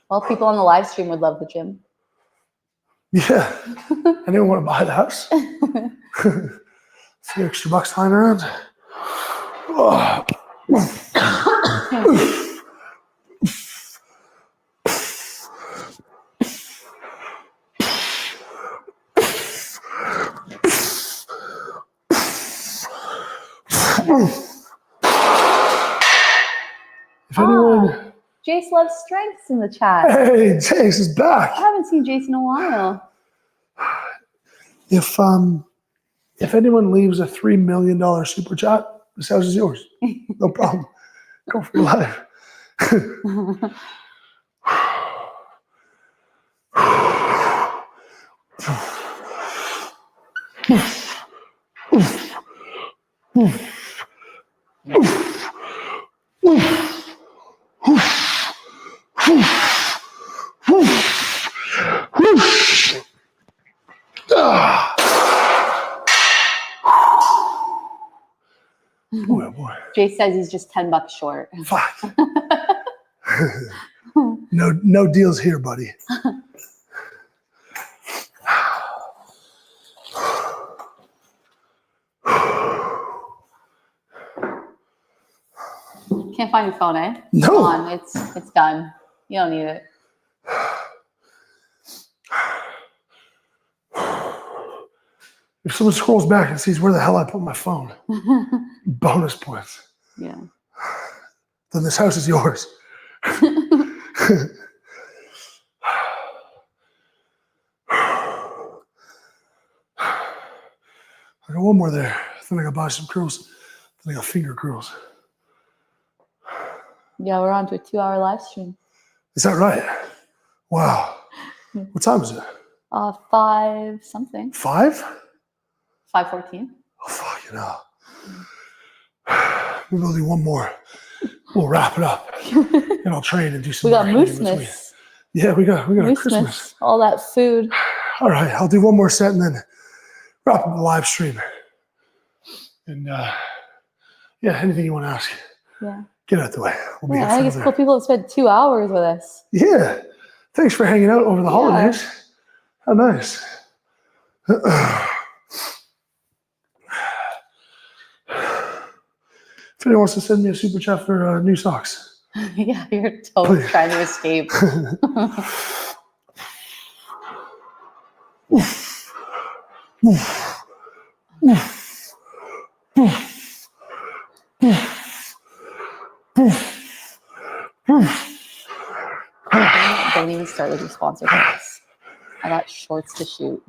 Well, people on the live stream would love the gym. Yeah. Anyone want to buy the house? A few extra bucks lying around. Oh. If anyone, Jace loves strengths in the chat. hey, Jace is back. I haven't seen Jace in a while. If anyone leaves a $3 million super chat, this house is yours. No problem. Go for your life. Boy, boy. Jace says he's just $10 short. Fuck. No deals here, buddy. Can't find your phone, eh? No. Come on, it's done. You don't need it. If someone scrolls back and sees where the hell I put my phone, bonus points. Yeah. Then this house is yours. I got one more there. Then I got biceps curls. Then I got finger curls. Yeah, we're on to a 2-hour live stream. Is that right? Wow. What time is it? 5 something. 5? 5:14. Oh, fuck, you know. Maybe we'll do one more. We'll wrap it up. And I'll train and do some We got marketing in between. Moosemas. Yeah, we got a Moosemas. Christmas. All that food. All right, I'll do one more set and then wrap up the live stream. And yeah, anything you want to ask, Yeah. get out the way. We'll be Yeah, here I think for it's another- cool people have spent 2 hours with us. Yeah. Thanks for hanging out over the holidays. How nice. If anyone wants to send me a super chat for new socks. Yeah, you're totally Please. trying to escape. Don't even start with your sponsor packs. I got shorts to shoot.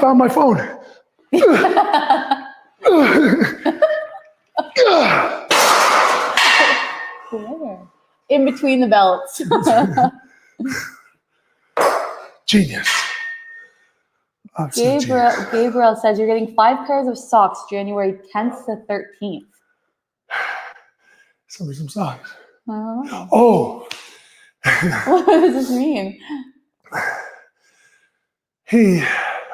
Found my phone. Where? In between the belts. Genius. Absolute genius. Gabriel says you're getting 5 pairs of socks January 10th to 13th. Send me some socks. I don't know. Oh. What does this mean? He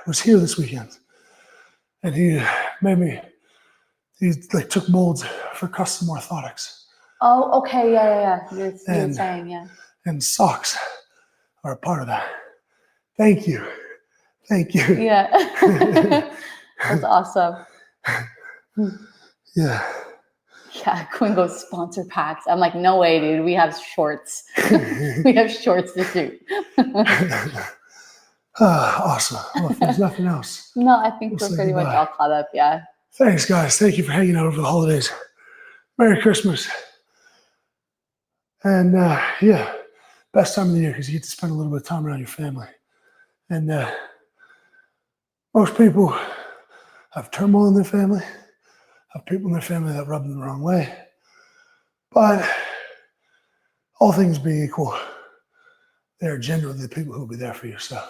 was here this weekend and he like took molds for custom orthotics. Oh, okay, yeah. You're And- saying, yeah. And socks are a part of that. Thank you. Yeah. That's awesome. Yeah. Yeah, Quinn goes sponsor packs. I'm like, no way, dude. We have shorts. We have shorts to shoot. Awesome. Well, if there's nothing else. No, I think We'll we're say pretty much goodbye. all caught up, yeah. Thanks, guys. Thank you for hanging out over the holidays. Merry Christmas. And yeah, best time of the year because you get to spend a little bit of time around your family. And most people have turmoil in their family, have people in their family that rub them the wrong way. But all things being equal, they're generally the people who will be there for you. So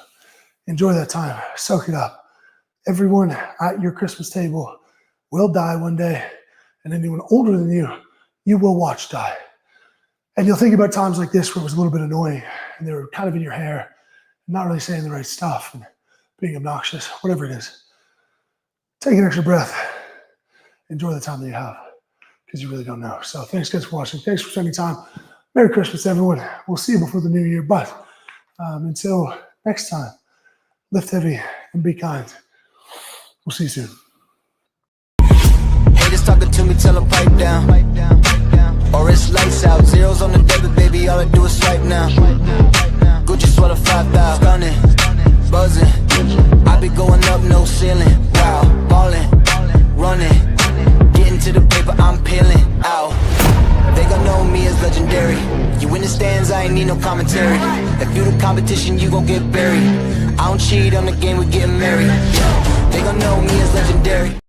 enjoy that time, soak it up, Everyone at your Christmas table will die one day, and anyone older than you will watch die. And you'll think about times like this where it was a little bit annoying and they were kind of in your hair, not really saying the right stuff and being obnoxious, whatever it is. Take an extra breath. Enjoy the time that you have, because you really don't know. So thanks guys for watching. Thanks for spending time. Merry Christmas, everyone. We'll see you before the new year. But until next time, lift heavy and be kind. We'll see you soon. Haters talking to me, tell them pipe down. Or it's lights out, zeros on the debit, baby, all I do is swipe now. Gucci sweater 5,000, stunning, buzzing. I be going up, no ceiling. Wow, ballin', running, getting to the paper, I'm peeling out. They gon' know me as legendary. You in the stands, I ain't need no commentary. If you the competition, you gon' get buried. I don't cheat on the game, we're getting married. They gon' know me as legendary.